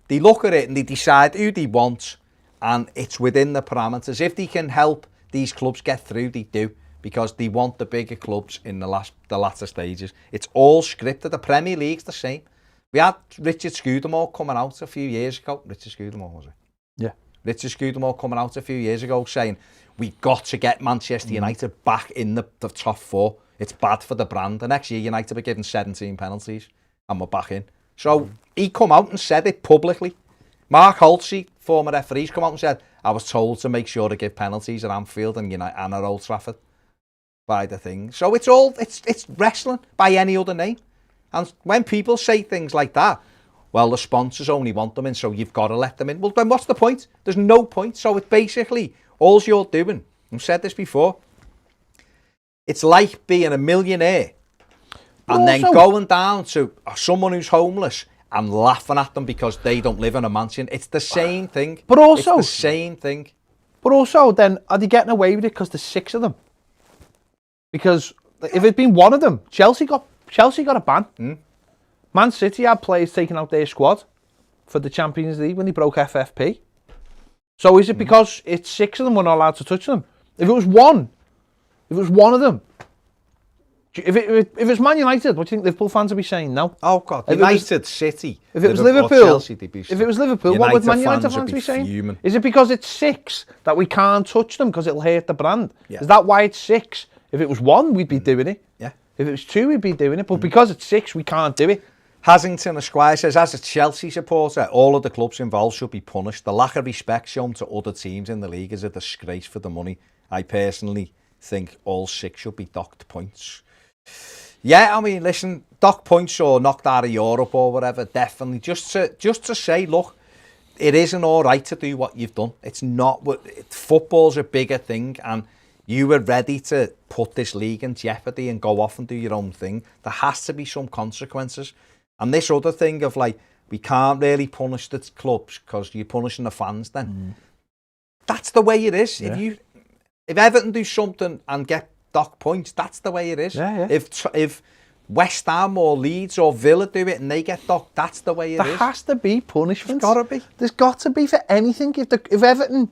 They look at it and they decide who they want, and it's within the parameters. If they can help these clubs get through, they do, because they want the bigger clubs in the latter stages. It's all scripted. The Premier League's the same. We had Richard Scudamore coming out a few years ago. Richard Scudamore, was it? Yeah. Richard Scudamore coming out a few years ago saying, we've got to get Manchester United back in the top four. It's bad for the brand. The next year, United were given 17 penalties and we're back in. So he come out and said it publicly. Mark Holtzy, former referees, come out and said, I was told to make sure to give penalties at Anfield and at Old Trafford by the thing. So it's wrestling by any other name. And when people say things like that, well, the sponsors only want them in, so you've got to let them in. Well, then what's the point? There's no point. So it's basically, all you're doing, I've said this before, it's like being a millionaire and then going down to someone who's homeless and laughing at them because they don't live in a mansion. It's the same thing. But also, it's the same thing. But also, then, are they getting away with it because there's 6 of them? Because if it'd been one of them, Chelsea got a ban. Man City had players taking out their squad for the Champions League when they broke FFP. So is it because it's 6 of them we're not allowed to touch them? If it was one of them, if it's Man United, what do you think Liverpool fans would be saying now? Oh God, United, City. If it was Liverpool, Chelsea, if it was Liverpool, what would Man United fans be saying? Fuming. Is it because it's 6 that we can't touch them because it'll hurt the brand? Yeah. Is that why it's 6? If it was 1, we'd be doing it. Yeah. If it was 2, we'd be doing it. But because it's 6, we can't do it. Hasington Esquire says, as a Chelsea supporter, all of the clubs involved should be punished. The lack of respect shown to other teams in the league is a disgrace for the money I personally think all 6 should be docked points. Yeah, I mean, listen, docked points or knocked out of Europe or whatever, definitely. Just to say, look, it isn't all right to do what you've done. It's not. Football's a bigger thing, and you were ready to put this league in jeopardy and go off and do your own thing. There has to be some consequences. And this other thing of like, we can't really punish the clubs because you're punishing the fans then. That's the way it is. Yeah. If Everton do something and get dock points, that's the way it is. Yeah. If West Ham or Leeds or Villa do it and they get docked, that's the way it is. There has to be punishment. There's got to be. There's got to be for anything. If Everton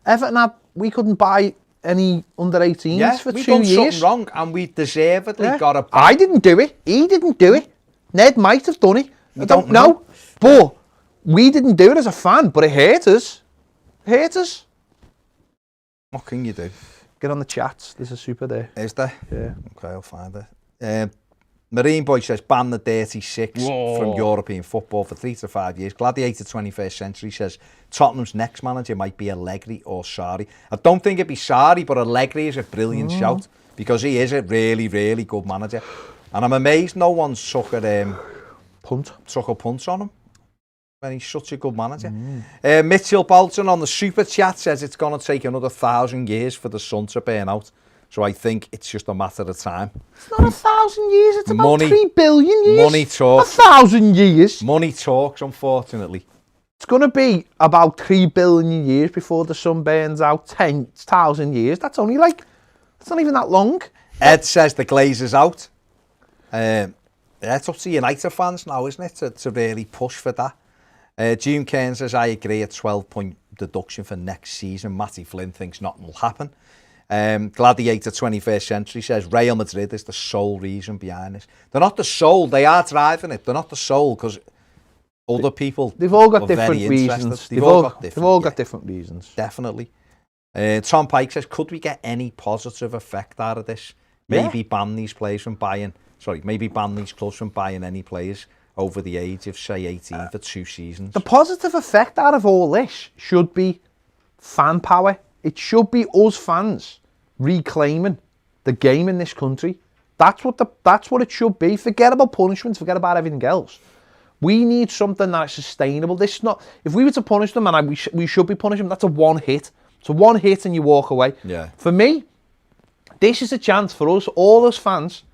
had, we couldn't buy any under 18s for 2 years. We done something wrong and we deservedly got a... I didn't do it. He didn't do it. Ned might have done it. I don't know. But we didn't do it as a fan, but it hurt us. It hurt us. What can you do? Get on the chats. There's a super there. Is there? Yeah. Okay, I'll find it. Marine Boy says, ban the dirty 6 from European football for 3 to 5 years. Gladiator 21st Century says, Tottenham's next manager might be Allegri or Sarri. I don't think it'd be Sarri, but Allegri is a brilliant shout because he is a really, really good manager. And I'm amazed no one's took a punt on him when he's such a good manager. Mitchell Bolton on the super chat says it's going to take another 1,000 years for the sun to burn out. So I think it's just a matter of time. It's not 1,000 years, it's about money, 3 billion years. Money talks. 1,000 years. Money talks, unfortunately. It's going to be about 3 billion years before the sun burns out. 10,000 years. That's only like, it's not even that long. Ed says the Glazers out. It's up to United fans now, isn't it, to really push for that. June Kern says, I agree, a 12-point deduction for next season. Matty Flynn thinks nothing will happen. Gladiator 21st Century says Real Madrid is the sole reason behind this. They're not the sole, they are driving it. They're not the sole because other people they've all got different reasons. They've all got different reasons. Definitely. Tom Pike says, could we get any positive effect out of this? Maybe ban these players from buying, maybe ban these clubs from buying any players over the age of, say, 18 for 2 seasons. The positive effect out of all this should be fan power. It should be us fans reclaiming the game in this country. That's what it should be. Forget about punishments, forget about everything else. We need something that's sustainable. This is not, if we were to punish them, and we should be punishing them, that's a one hit. It's a one hit and you walk away. Yeah. For me, this is a chance for us, all us fans,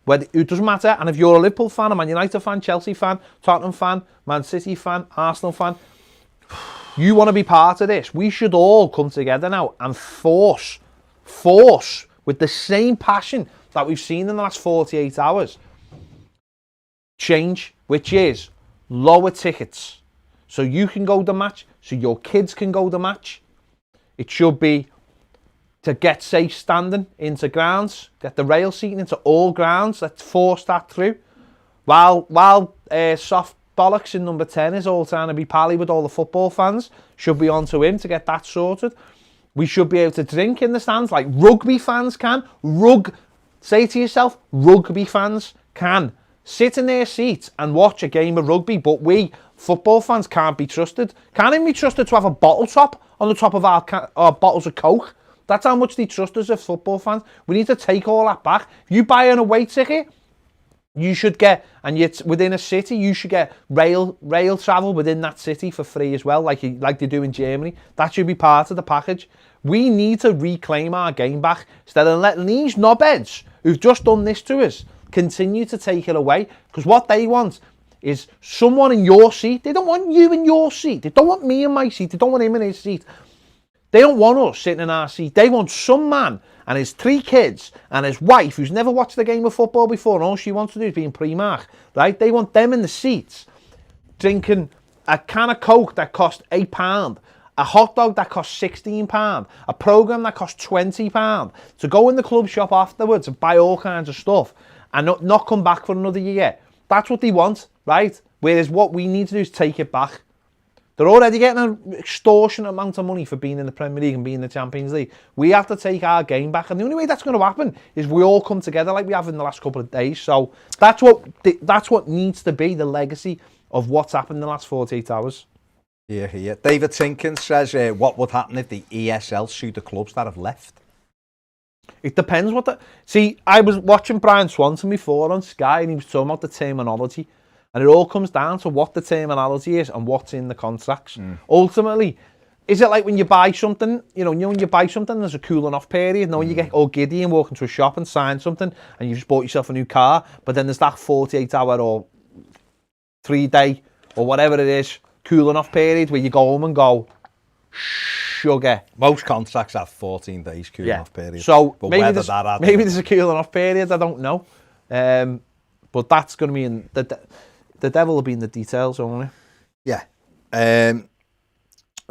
it doesn't matter, and if you're a Liverpool fan, a Man United fan, Chelsea fan, Tottenham fan, Man City fan, Arsenal fan, you want to be part of this. We should all come together now and force with the same passion that we've seen in the last 48 hours, change, which is lower tickets. So you can go to the match, so your kids can go to the match. It should be to get safe standing into grounds, get the rail seating into all grounds. Let's force that through. While soft bollocks in number 10 is all trying to be pally with all the football fans, should be on to him to get that sorted. We should be able to drink in the stands like rugby fans can. Say to yourself, rugby fans can sit in their seats and watch a game of rugby, but we football fans can't be trusted. Can't even be trusted to have a bottle top on the top of our bottles of Coke. That's how much they trust us as football fans. We need to take all that back. If you buy an away ticket, you should get, and you're within a city, you should get rail travel within that city for free as well, like they do in Germany. That should be part of the package. We need to reclaim our game back instead of letting these knobheads who've just done this to us continue to take it away. Because what they want is someone in your seat. They don't want you in your seat. They don't want me in my seat. They don't want him in his seat. They don't want us sitting in our seat. They want some man and his 3 kids and his wife who's never watched a game of football before and all she wants to do is be in Primark, right? They want them in the seats drinking a can of Coke that cost £8, a hot dog that costs £16, a programme that costs £20, to go in the club shop afterwards and buy all kinds of stuff and not come back for another year. That's what they want, right? Whereas what we need to do is take it back. They're already getting an extortionate amount of money for being in the Premier League and being in the Champions League. We have to take our game back. And the only way that's going to happen is we all come together like we have in the last couple of days. So that's what needs to be the legacy of what's happened in the last 48 hours. Yeah. David Tinkins says, what would happen if the ESL sued the clubs that have left? It depends what the... See, I was watching Brian Swanson before on Sky, and he was talking about the terminology. And it all comes down to what the terminology is and what's in the contracts. Ultimately, is it like when you buy something, when you buy something, there's a cooling off period. When you get all giddy and walk into a shop and sign something, and you've just bought yourself a new car, but then there's that 48-hour or 3-day or whatever it is, cooling off period where you go home and go, sugar. Most contracts have 14 days cooling off period. So but maybe there's a cooling off period, I don't know. But that's going to be in the devil will be in the details only. Yeah.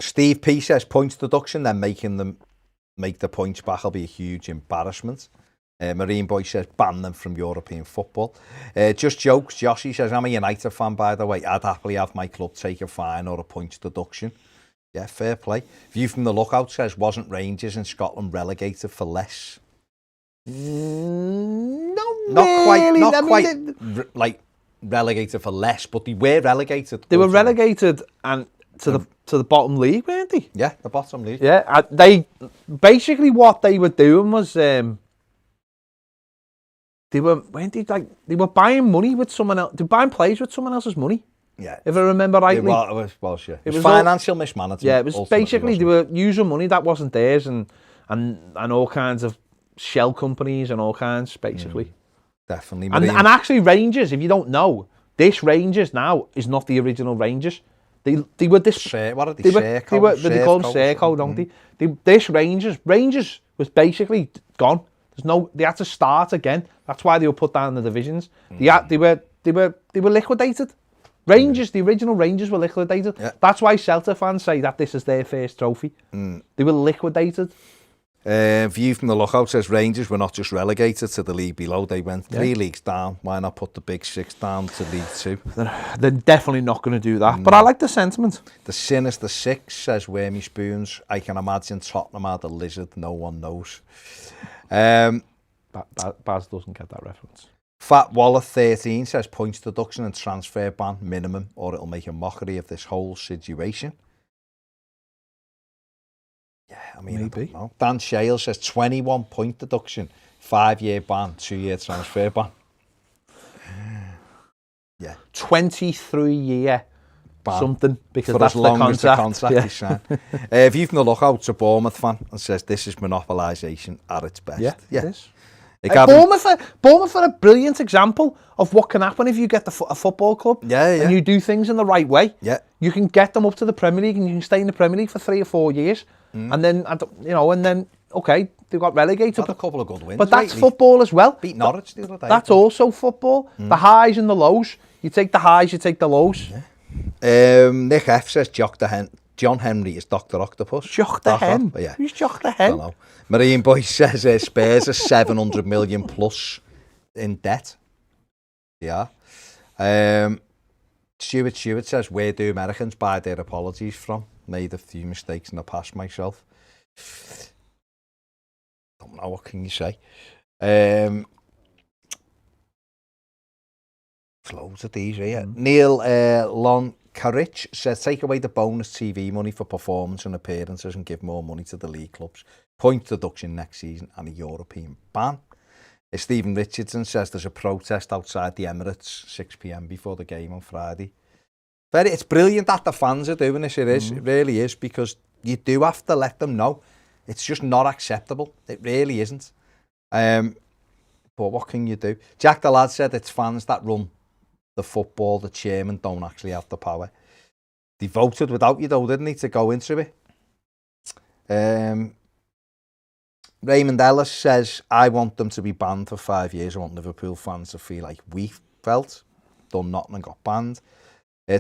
Steve P says points deduction, then making them make the points back will be a huge embarrassment. Marine Boy says ban them from European football. Just jokes. Joshy says, I'm a United fan, by the way. I'd happily have my club take a fine or a points deduction. Yeah, fair play. View from the Lookout says, wasn't Rangers in Scotland relegated for less? Not quite, like relegated for less, but they were relegated. They were relegated and to the bottom league, weren't they? Yeah, the bottom league. Yeah, they basically what they were doing was they were buying money with someone else. They were buying players with someone else's money. Yeah, if I remember rightly. It was financial mismanagement. Yeah, it was basically they were using money that wasn't theirs and all kinds of shell companies and all kinds, basically. Definitely. And actually Rangers, if you don't know, this Rangers now is not the original Rangers. They were this... What are they? They call them Serco, don't they? This Rangers was basically gone. They had to start again. That's why they were put down in the divisions. They were liquidated. Rangers, the original Rangers were liquidated. Yeah. That's why Celtic fans say that this is their first trophy. They were liquidated. View from the Lookout says Rangers were not just relegated to the league below. They went 3 leagues down. Why not put the big 6 down to League 2? They're definitely not going to do that. But I like the sentiment. The Sinister 6 says Wormy Spoons. I can imagine Tottenham are the lizard. No one knows. Baz doesn't get that reference. Fat Waller 13 says points deduction and transfer ban minimum, or it'll make a mockery of this whole situation. Yeah, I mean, maybe. I don't know. Dan Shale says 21 point deduction, 5-year ban, 2-year transfer ban. Yeah, 23-year ban. Something, because for that's as long as the contract is signed. View from the Lookout's a Bournemouth fan and says this is monopolisation at its best. Yeah, it is. Bournemouth are a brilliant example of what can happen if you get a football club and you do things in the right way. Yeah, you can get them up to the Premier League and you can stay in the Premier League for 3 or 4 years, and then okay, they got relegated. Had a couple of good wins, but that's football as well. Beat Norwich the other day. That's also football. The highs and the lows. You take the highs, you take the lows. Yeah. Nick F says John Henry is Dr. Octopus. Jock the Hen? Yeah. Who's Jock the Hen? I don't know. Marine Boy says Spurs are 700 million plus in debt. Yeah. Stuart says, where do Americans buy their apologies from? Made a few mistakes in the past myself. Don't know, what can you say? There's loads of these here. Neil Lonkarich says, take away the bonus TV money for performance and appearances and give more money to the league clubs. Point deduction next season and a European ban. Stephen Richardson says there's a protest outside the Emirates 6 p.m. before the game on Friday. It's brilliant that the fans are doing this. It is. It really is, because you do have to let them know. It's just not acceptable. It really isn't. But what can you do? Jack the Lad said it's fans that run the football. The chairman don't actually have the power. They voted without you though, didn't they, to go into it? Raymond Ellis says, I want them to be banned for 5 years. I want Liverpool fans to feel like we felt. Done nothing and got banned.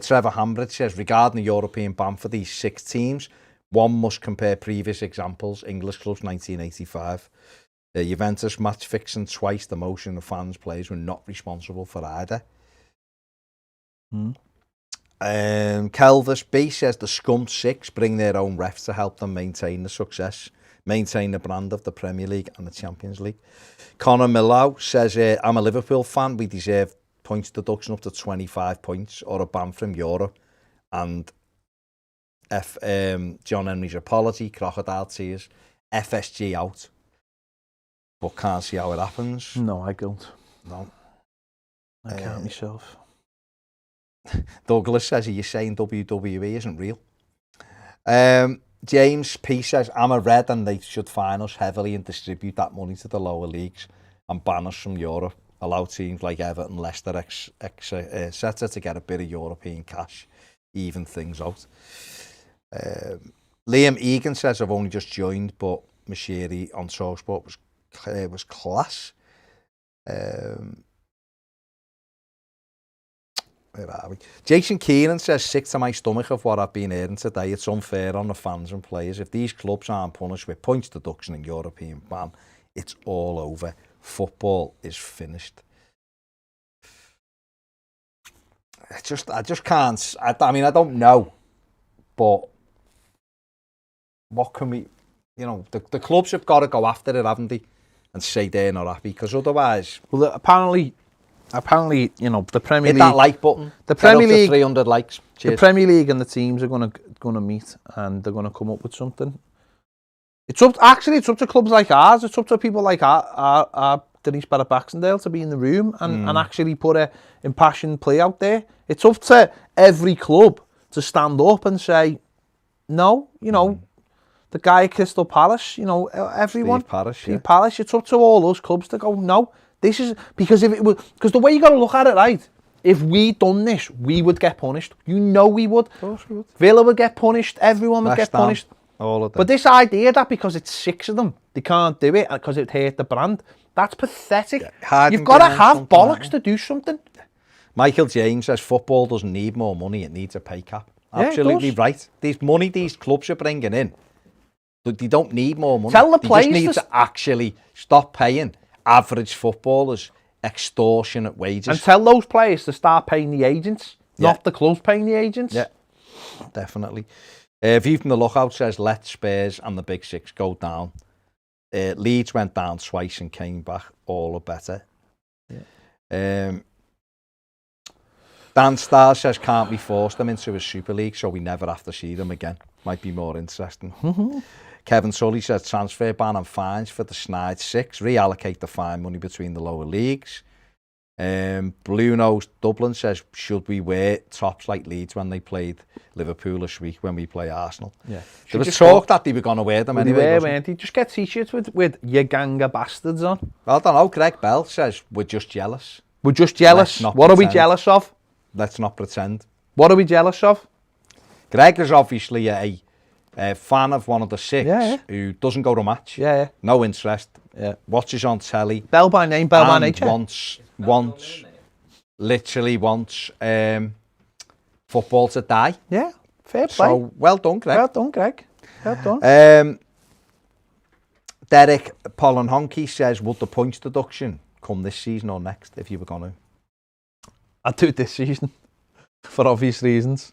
Trevor Hambridge says, regarding the European ban for these 6 teams, one must compare previous examples. English clubs, 1985. Juventus match fixing twice. The motion of fans, players were not responsible for either. Kelvis B says, the scum 6 bring their own refs to help them maintain the success. Maintain the brand of the Premier League and the Champions League. Conor Millau says, I'm a Liverpool fan. We deserve points deduction up to 25 points or a ban from Europe. And John Henry's apology, crocodile tears, FSG out. but can't see how it happens. No, I don't. No. I can't myself. Douglas says, are you saying WWE isn't real? James P says, I'm a red and they should fine us heavily and distribute that money to the lower leagues and ban us from Europe. Allow teams like Everton, Leicester, etc. to get a bit of European cash, even things out. Liam Egan says, I've only just joined, but Mashiri on TalkSport was class. Where are we? Jason Keenan says, sick to my stomach of what I've been hearing today. It's unfair on the fans and players. If these clubs aren't punished with points deduction and European ban, it's all over. Football is finished. I just can't. I mean, I don't know, but what can we? You know, the clubs have got to go after it, haven't they? And say they're not happy, because otherwise, well, apparently, you know, the Premier League. Hit that like button. The Premier League, 300 likes. Cheers. The Premier League and the teams are gonna meet, and they're gonna come up with something. It's up to clubs like ours. It's up to people like our Denise Barrett-Baxendale to be in the room and actually put a impassioned play out there. It's up to every club to stand up and say, no, you know, the guy at Crystal Palace, you know, everyone. Steve Parish. It's up to all those clubs to go, no, this is, because because the way you got to look at it, right, if we done this, we would get punished. You know we would. Of course we would. Villa would get punished. Everyone would get punished. All of them. But this idea that because it's 6 of them, they can't do it because it hurt the brand, that's pathetic. Yeah, you've got to have bollocks to do something. Michael James says football doesn't need more money, it needs a pay cap. Absolutely right. These money these clubs are bringing in, they don't need more money. Tell the players just need to actually stop paying average footballers extortionate wages. And tell those players to start paying the agents, not the clubs paying the agents. Yeah, definitely. View from the Lookout says, let Spurs and the Big Six go down. Leeds went down twice and came back, all are better. Yeah. Dan Starr says, can't we force them into a Super League so we never have to see them again? Might be more interesting. Kevin Sully says, transfer ban and fines for the snide 6. Reallocate the fine money between the lower leagues. Blue Nose Dublin says, should we wear tops like Leeds when they played Liverpool this week when we play Arsenal? Yeah. There was talk that they were going to wear them anyway. Weren't they? Just get t-shirts with your gang of bastards on. I don't know. Greg Bell says, we're just jealous. We're just jealous. What are we jealous of? Let's not pretend. What are we jealous of? Greg is obviously a fan of one of the 6 who doesn't go to a match. No interest. Watches on telly. Bell by name, Bell by nature. Literally wants football to die. Yeah, fair play. So, well done, Greg. Well done, Greg. Well done. Derek Pollenhonky says, would the points deduction come this season or next if you were going to? I'd do it this season, for obvious reasons.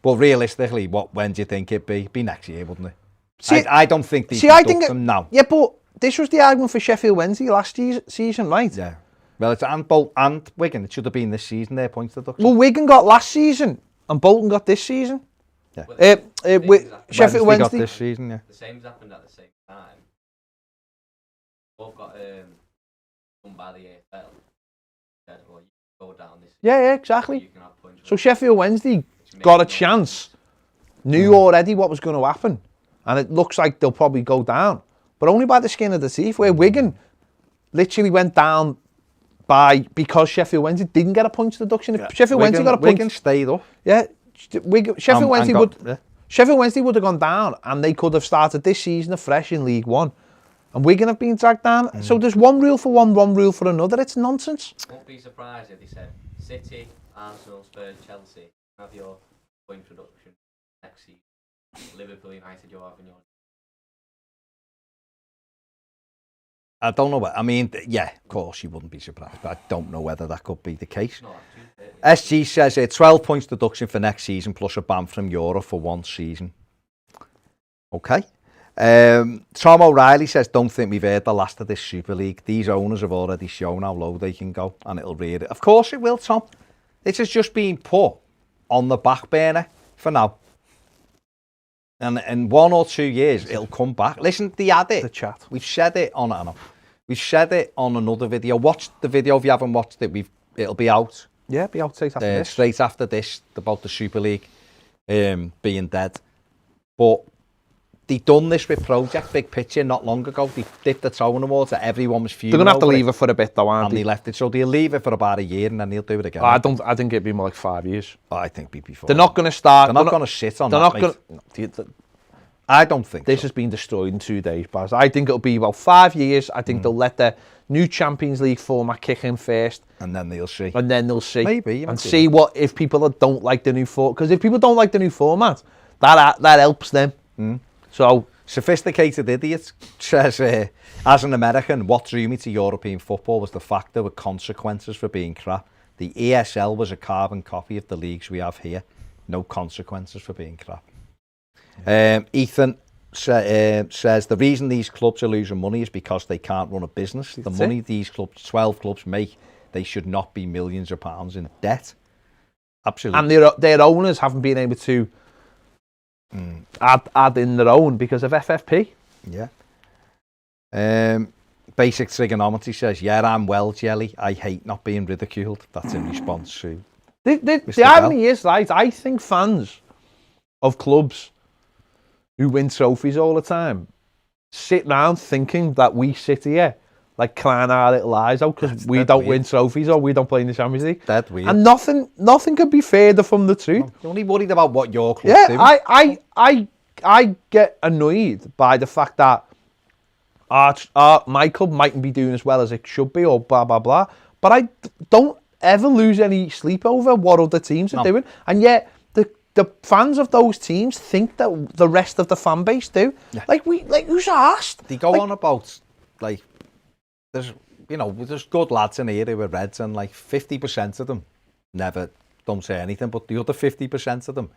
But realistically, when do you think it'd be? Be next year, wouldn't it? I don't think these deduct them now. Yeah, but this was the argument for Sheffield Wednesday last season, right? Yeah. Well, it's and Wigan. It should have been this season, their points deduction. Well, Wigan got last season, and Bolton got this season. Yeah. Sheffield Wednesday got this season, yeah. The same's happened at the same time. Both got done by the AFL. Well, you go down this. Yeah, exactly. So Sheffield Wednesday got a chance, knew already what was going to happen, and it looks like they'll probably go down, but only by the skin of the teeth. Where Wigan literally went down because Sheffield Wednesday didn't get a points deduction. If Sheffield Wednesday got a point, Wigan stayed up. Yeah, Sheffield Wednesday would have gone down, and they could have started this season afresh in League One. And Wigan have been dragged down. So there's one rule for one rule for another. It's nonsense. Won't be surprised if they said City, Arsenal, Spurs, Chelsea have your point reduction next season. Liverpool, United, you're having yours. I don't know. I mean, yeah, of course you wouldn't be surprised, but I don't know whether that could be the case. No, SG says 12 points deduction for next season plus a ban from Europe for one season. Okay. Tom O'Reilly says, don't think we've heard the last of this Super League. These owners have already shown how low they can go, and it'll read it. Of course it will, Tom. This has just been put on the back burner for now. And in 1 or 2 years, it'll come back. Listen, they had it. The chat. We've said it on, I know. We've said it on another video. Watch the video if you haven't watched it. It'll be out. Yeah, be out straight after this. Straight after this, about the Super League being dead. But they done this with Project Big Picture not long ago. They dipped the toe in the water. Everyone was fuming. They're gonna have to over leave it for a bit, though, aren't and they? they left it. So they'll leave it for about a year and then they'll do it again. I think it'd be more like 5 years. I think it'd be before. They're not going to start. They're not going to sit on They're that, not mate. going. I don't think This so. has been destroyed in 2 days, Baz. I think it'll be about 5 years. I think they'll let the new Champions League format kick in first, And then they'll see. and then they'll see. Maybe, and see what if people don't like the new format. Because if people don't like the new format, that helps them. So Sophisticated Idiot says, as an American, what drew me to European football was the fact there were consequences for being crap. The ESL was a carbon copy of the leagues we have here. No consequences for being crap. Ethan says the reason these clubs are losing money is because they can't run a business. The money these clubs, 12 clubs make, they should not be millions of pounds in debt. Absolutely. And their owners haven't been able to add in their own because of FFP. Yeah. Basic Trigonometry says, yeah, I'm well, Jelly. I hate not being ridiculed. That's in response to The irony is, right, I think fans of clubs who win trophies all the time sit round thinking that we sit here like crying our little eyes out because we don't win trophies or we don't play in the Champions League. Dead weird. And nothing could be further from the truth. You're only worried about what your club's doing. I get annoyed by the fact that my club mightn't be doing as well as it should be or blah, blah, blah. But I don't ever lose any sleep over what other teams are doing. And yet the fans of those teams think that the rest of the fan base do. Yeah. Like who's asked? They go on about like there's good lads in here who are Reds and like 50% of them never don't say anything, but the other 50% of them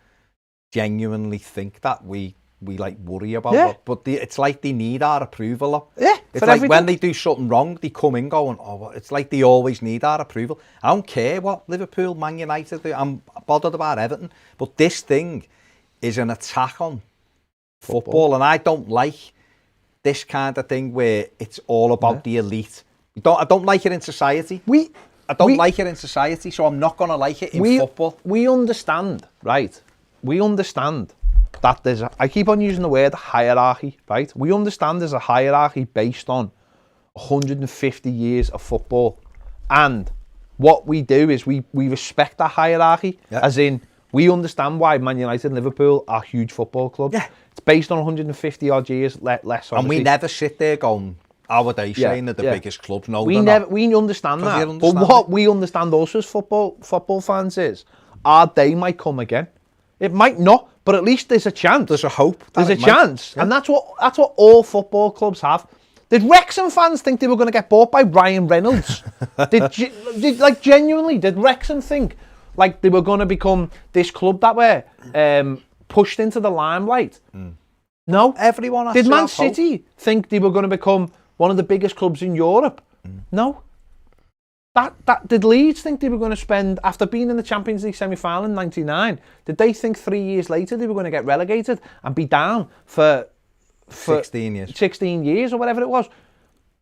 genuinely think that we like worry about it. But it's like they need our approval. Yeah, it's like when they do something wrong, they come in going, it's like they always need our approval. I don't care what Liverpool, Man United do. I'm bothered about Everton. But this thing is an attack on football, and I don't like this kind of thing where it's all about the elite. I don't like it in society. I don't like it in society, so I'm not going to like it in football. We understand, right? We understand that I keep on using the word hierarchy, right? We understand there's a hierarchy based on 150 years of football. And what we do is we respect that hierarchy, as in we understand why Man United and Liverpool are huge football clubs. Yeah. It's based on 150 odd years, less obviously. And we never sit there going, how are they saying they're the biggest clubs? No, we understand that. But what we understand also as football fans is, our day might come again. It might not, but at least there's a chance. There's a hope. There's a chance. Yeah. And that's what all football clubs have. Did Wrexham fans think they were going to get bought by Ryan Reynolds? Genuinely, did Wrexham think like they were going to become this club that were pushed into the limelight? No. Everyone has Did Man City think they were going to become one of the biggest clubs in Europe? No. Did Leeds think they were going to spend, after being in the Champions League semi-final in 99, did they think 3 years later they were going to get relegated and be down for 16 years? 16 years or whatever it was.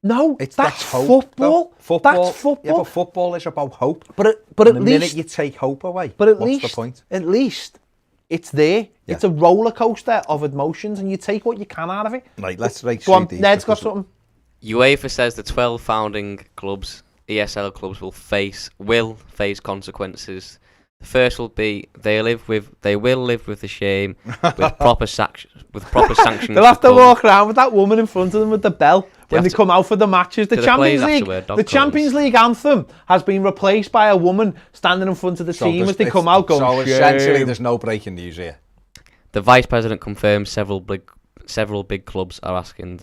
No, that's hope, football. That's football. Yeah, but football is about hope. But at the least, minute you take hope away, what's the point? At least it's there. Yeah. It's a roller coaster of emotions, and you take what you can out of it. Right, let's rate. Go on, Ned's got something. UEFA says the 12 founding clubs, ESL clubs, will face consequences. The first will be they will live with the shame with proper sanctions. They'll have to walk around with that woman in front of them with the bell when they come out for the matches. The Champions League anthem has been replaced by a woman standing in front of the team as they come out going, so essentially there's no breaking news here. The vice president confirmed several big clubs are asking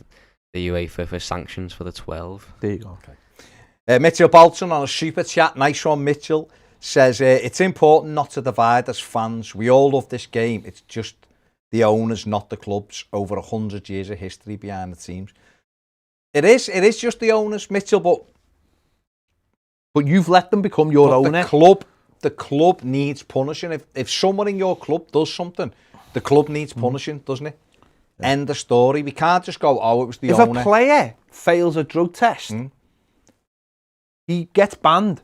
the UEFA for sanctions for the 12. There you go. Okay. Mitchell Bolton on a super chat. Nice one, Mitchell. Says, it's important not to divide as fans. We all love this game. It's just the owners, not the clubs. Over 100 years of history behind the teams. It is just the owners, Mitchell, but you've let them become your owner. The club needs punishing. If someone in your club does something The club needs punishing, doesn't it? Yeah. End of story. We can't just go, oh, it was the owner. If a player fails a drug test, he gets banned.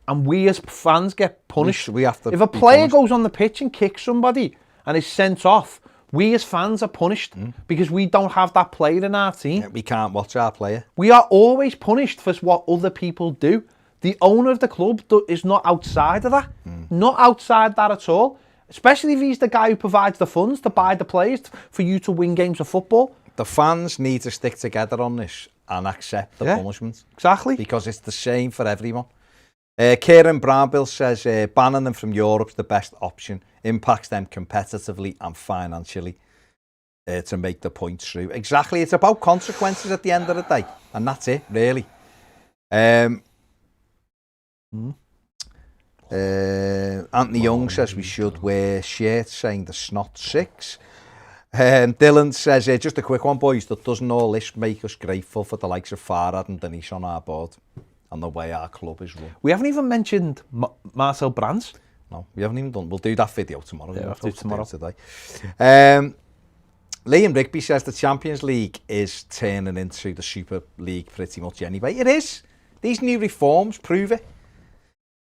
And we as fans get punished. We have to if a player goes on the pitch and kicks somebody and is sent off, we as fans are punished because we don't have that player in our team. Yeah, we can't watch our player. We are always punished for what other people do. The owner of the club is not outside of that. Not outside that at all. Especially if he's the guy who provides the funds to buy the players for you to win games of football. The fans need to stick together on this and accept the punishment. Exactly. Because it's the same for everyone. Kieran Brownbill says banning them from Europe's the best option. Impacts them competitively and financially to make the point true. Exactly. It's about consequences at the end of the day. And that's it, really. Anthony Young says we should wear shirts saying the snot six. Dylan says, just a quick one, boys. Doesn't all this make us grateful for the likes of Farhad and Denise on our board? And the way our club is run. We haven't even mentioned Marcel Brands. No, we haven't even done. We'll do that video tomorrow. Yeah, we'll do it tomorrow. Today. Liam Rigby says the Champions League is turning into the Super League pretty much anyway. It is. These new reforms prove it.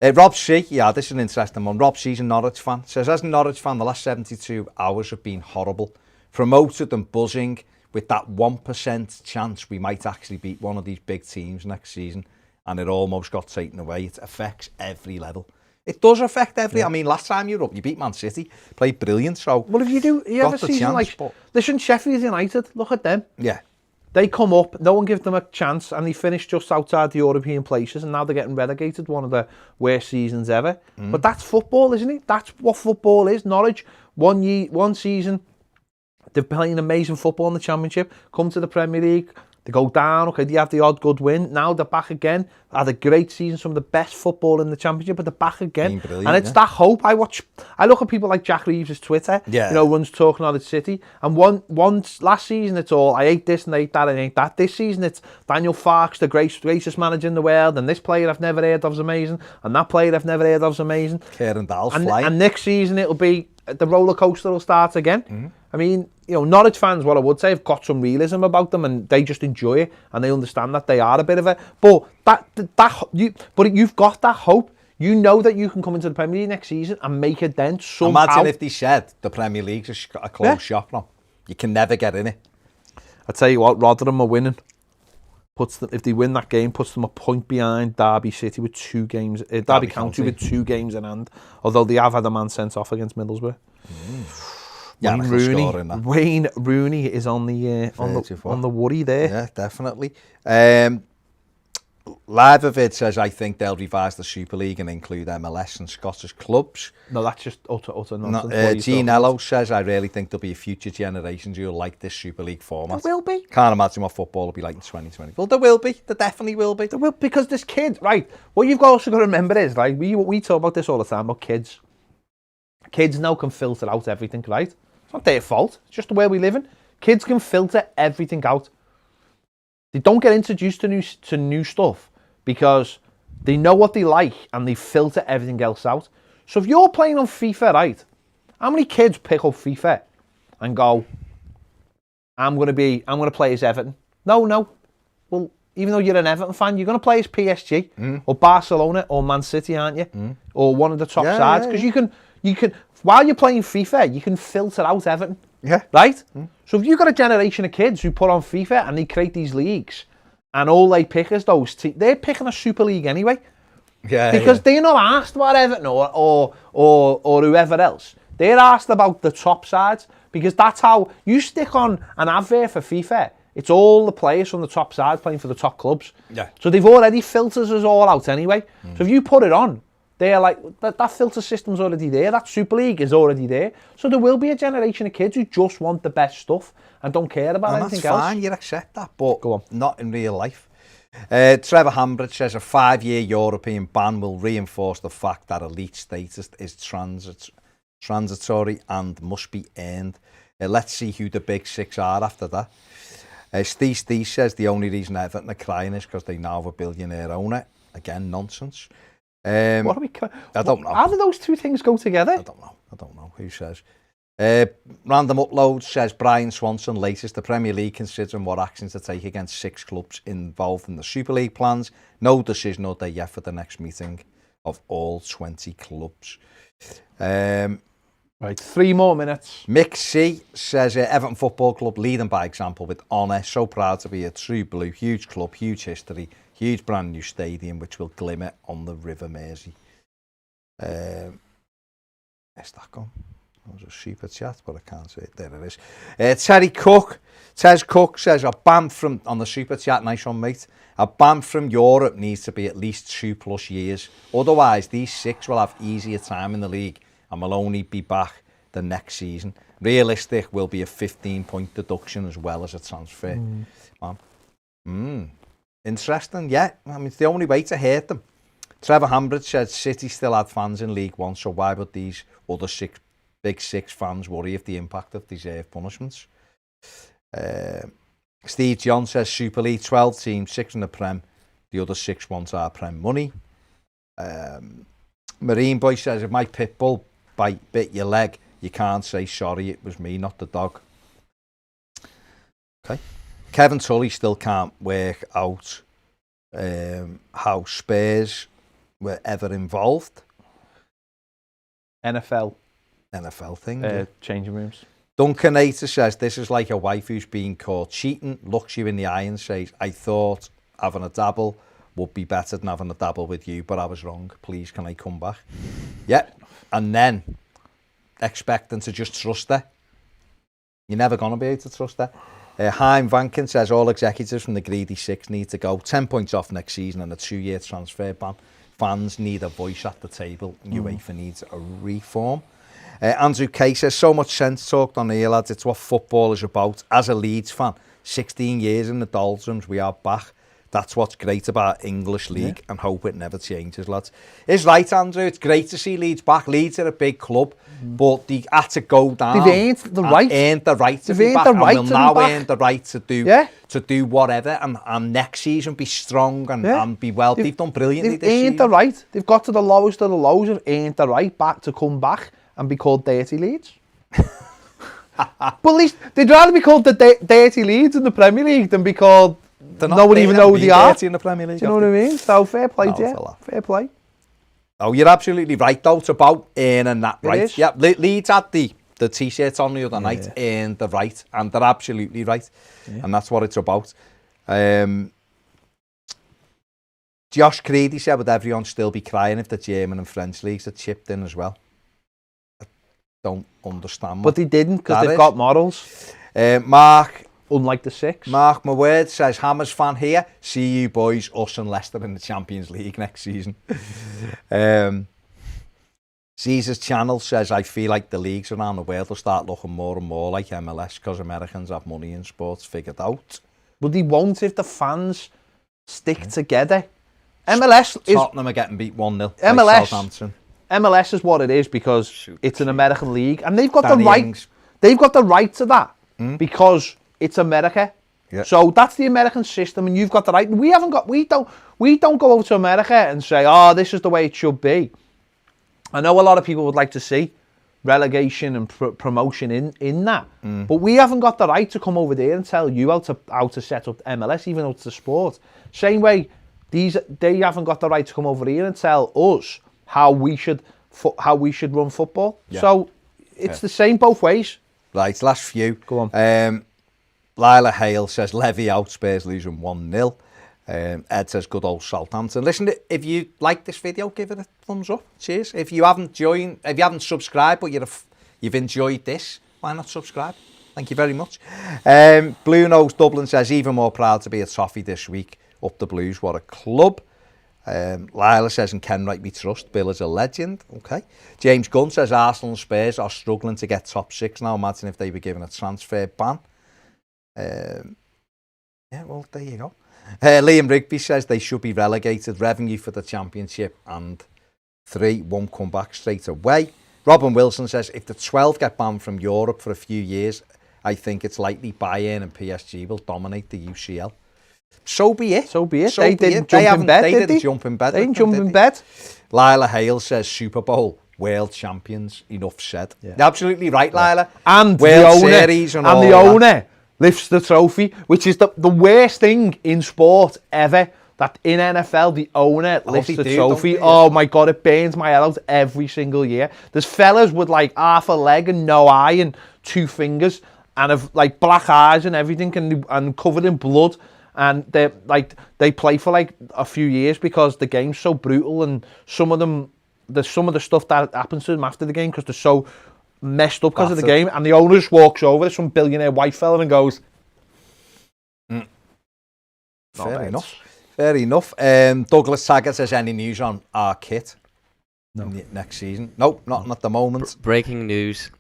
Rob C, this is an interesting one. Rob C's a Norwich fan. Says, as a Norwich fan, the last 72 hours have been horrible. Promoted and buzzing with that 1% chance we might actually beat one of these big teams next season. And it almost got taken away. It affects every level. It does affect every. I mean, last time you were up, you beat Man City, played brilliant. So, well, if you have a season like, listen, Sheffield United, look at them. Yeah, they come up, no one gives them a chance, and they finish just outside the European places, and now they're getting relegated. One of the worst seasons ever. But that's football, isn't it? That's what football is. Norwich, one season, they're playing amazing football in the Championship. Come to the Premier League. They go down, okay, they have the odd good win. Now they're back again. Had a great season, some of the best football in the Championship, but they're back again. And it's that hope. I look at people like Jack Reeves' Twitter, runs talking Norwich City. And one last season, it's all, I hate this and I hate that and I hate that. This season, it's Daniel Farke's the greatest manager in the world, and this player I've never heard of is amazing, and that player I've never heard of is amazing. Kieran Dall's flying. And next season, it'll be, the roller coaster will start again. I mean, Norwich fans, what I would say, have got some realism about them, and they just enjoy it, and they understand that they are a bit of a. But you've got that hope. You know that you can come into the Premier League next season and make a dent somehow. Imagine if they said the Premier League's a closed shop now. You can never get in it. I tell you what, Rotherham are winning. If they win that game, puts them a point behind Derby City with 2 games. Derby County with 2 games in hand. Although they have had a man sent off against Middlesbrough. Wayne Rooney is on the worry there. Yeah, definitely. Liveavid says, I think they'll revise the Super League and include MLS and Scottish clubs. No, that's just utter nonsense. Gene Ello says, I really think there'll be future generations who will like this Super League format. There will be. Can't imagine what football will be like in 2020. Well, there will be. There definitely will be. There will, because there's kids, right? What you've also got to remember is, right, we talk about this all the time, about kids. Kids now can filter out everything, right? It's not their fault. It's just the way we live in. Kids can filter everything out. They don't get introduced to new stuff because they know what they like and they filter everything else out. So if you're playing on FIFA, right? How many kids pick up FIFA and go, I'm going to play as Everton? No. Well, even though you're an Everton fan, you're going to play as PSG or Barcelona or Man City, aren't you? Or one of the top sides, because you can. While you're playing FIFA, you can filter out Everton. Yeah. Right? So if you've got a generation of kids who put on FIFA and they create these leagues, and all they pick is those they're picking a Super League anyway. Yeah. Because they're not asked about Everton or whoever else. They're asked about the top sides, because that's how you stick on an advert for FIFA. It's all the players from the top sides playing for the top clubs. Yeah. So they've already filtered us all out anyway. So if you put it on, they're like, that filter system's already there. That Super League is already there. So there will be a generation of kids who just want the best stuff and don't care about anything else. That's fine, you accept that, but go on. Not in real life. Trevor Hambridge says a 5-year European ban will reinforce the fact that elite status is transitory and must be earned. Let's see who the big 6 are after that. Steve says the only reason Everton are crying is because they now have a billionaire owner. Again, nonsense. What are we? I don't know. How do those two things go together? I don't know. Who says? Random Upload says Brian Swanson latest the Premier League considering what actions to take against 6 clubs involved in the Super League plans. No decision or day yet for the next meeting of all 20 clubs. Right, 3 more minutes. Mick C says Everton Football Club leading by example with honour. So proud to be a true blue. Huge club, huge history, huge brand new stadium which will glimmer on the River Mersey. Where's that gone? That was a super chat, but I can't see it. There it is. Terry Cook. Tez Cook says a ban from, on the super chat, nice one mate, a ban from Europe needs to be at least 2+ years. Otherwise, these 6 will have easier time in the league and will only be back the next season. Realistic will be a 15-point deduction as well as a transfer. Interesting, yeah. I mean, it's the only way to hurt them. Trevor Hambridge said City still had fans in League One, so why would these other big six fans worry if the impact of deserved punishments? Steve John says Super League, 12 teams, 6 in the Prem. The other 6 want our Prem money. Marine Boy says if my pit bull bit your leg, you can't say sorry, it was me, not the dog. Okay. Kevin Tully still can't work out how Spurs were ever involved. NFL thing. Changing rooms. Duncan Ater says this is like a wife who's being caught cheating, looks you in the eye and says, I thought having a dabble would be better than having a dabble with you, but I was wrong. Please, can I come back? Yeah. And then expecting to just trust her. You're never going to be able to trust her. Haim Vankin says all executives from the greedy 6 need to go. 10 points off next season and a 2-year transfer ban. Fans need a voice at the table. UEFA needs a reform. Andrew Kay says so much sense talked on here, lads. It's what football is about. As a Leeds fan, 16 years in the doldrums, we are back. That's what's great about English League and hope it never changes, lads. It's right, Andrew. It's great to see Leeds back. Leeds are a big club, but they had to go down. They've earned the right. Earned the right to be back. And will now earn the right to do whatever and next season be strong and be well. They've done brilliantly this season. They've earned the right. They've got to the lowest of the lows and earned the right back to come back and be called Dirty Leeds. But at least they'd rather be called the Dirty Leeds in the Premier League than be called no one even know who they are. In the Premier League, do you know what I mean? So fair play, fair play. Oh, you're absolutely right though. It's about earning that right. Is. Yeah, Leeds had the t-shirts on the other night, earned the right, and they're absolutely right. And that's what it's about. Josh Creedy said, would everyone still be crying if the German and French leagues had chipped in as well? I don't understand. But they didn't because they've got models. Mark, unlike the 6. Mark my word says Hammers fan here. See you boys, us and Leicester in the Champions League next season. Caesar's channel says I feel like the leagues around the world will start looking more and more like MLS because Americans have money in sports figured out. But they won't if the fans stick together. MLS is Tottenham are getting beat 1-0. MLS is what it is because it's an American league and they've got the right. They've got the right to that because it's America. Yeah. So that's the American system and you've got the right. We don't go over to America and say, oh, this is the way it should be. I know a lot of people would like to see relegation and promotion in that. But we haven't got the right to come over there and tell you how to set up MLS, even though it's a sport. Same way, they haven't got the right to come over here and tell us how we should run football. Yeah. So it's the same both ways. Right, last few. Go on. Lila Hale says Levy out, Spurs losing 1-0. Ed says good old Southampton. Listen, if you like this video, give it a thumbs up. Cheers. If you haven't subscribed, but you've enjoyed this, why not subscribe? Thank you very much. Blue Nose Dublin says even more proud to be a Toffee this week. Up the Blues, what a club. Lila says, and Ken Wright we trust. Bill is a legend. Okay. James Gunn says Arsenal and Spurs are struggling to get top 6 now. Imagine if they were given a transfer ban. Yeah, well, there you go. Liam Rigby says they should be relegated. Revenue for the championship and 3 won't come back straight away. Robin Wilson says if the 12 get banned from Europe for a few years, I think it's likely Bayern and PSG will dominate the UCL. So be it. They didn't jump in bed, did they? They didn't jump in bed. They didn't jump in bed. Lila Hale says Super Bowl world champions. Enough said. You're absolutely right, Lila. And World the owner, Series and all the that. owner lifts the trophy, which is the worst thing in sport ever. That in NFL, the owner lifts the trophy. Oh my God, it burns my head out every single year. There's fellas with like half a leg and no eye and 2 fingers and have like black eyes and everything and covered in blood. And they play for like a few years because the game's so brutal, and some of the stuff that happens to them after the game because they're so messed up because of the game. And the owner just walks over to some billionaire white fella and goes, Fair enough. Fair enough. Douglas Taggart says, any news on our kit next season? Nope, not at the moment. Breaking news.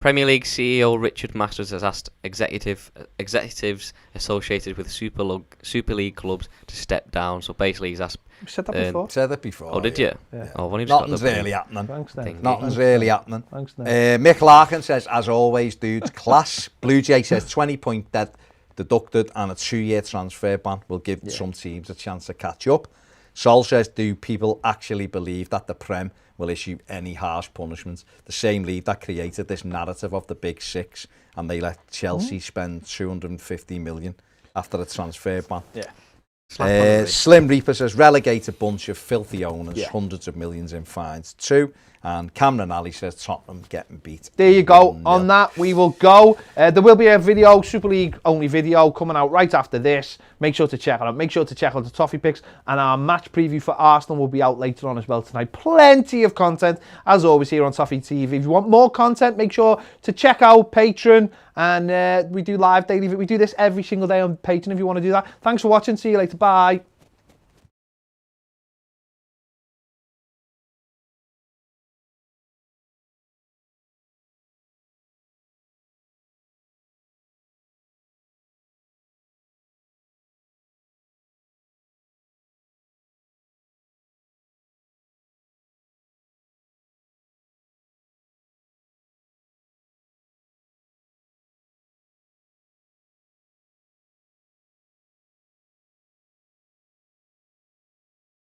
Premier League CEO Richard Masters has asked executives associated with Super League clubs to step down. So basically he's asked... You said that before. Said that before. Oh, did you? Yeah. Oh, Nothing's really happening. Thanks, then. Nothing's really happening. Thanks, then. Mick Larkin says, as always, dudes, class. Blue Jay says 20 point deducted and a 2-year transfer ban will give some teams a chance to catch up. Sol says, do people actually believe that the Prem will issue any harsh punishments? The same league that created this narrative of the Big Six, and they let Chelsea spend 250 million after the transfer ban. Yeah. Slim Reaper says, relegate a bunch of filthy owners, hundreds of millions in fines too. And Cameron Alley says Tottenham getting beat. There you go. On that, we will go. There will be a video, Super League only video, coming out right after this. Make sure to check it out. Make sure to check out the Toffee picks. And our match preview for Arsenal will be out later on as well tonight. Plenty of content, as always, here on Toffee TV. If you want more content, make sure to check out Patreon. And we do live daily. We do this every single day on Patreon if you want to do that. Thanks for watching. See you later. Bye.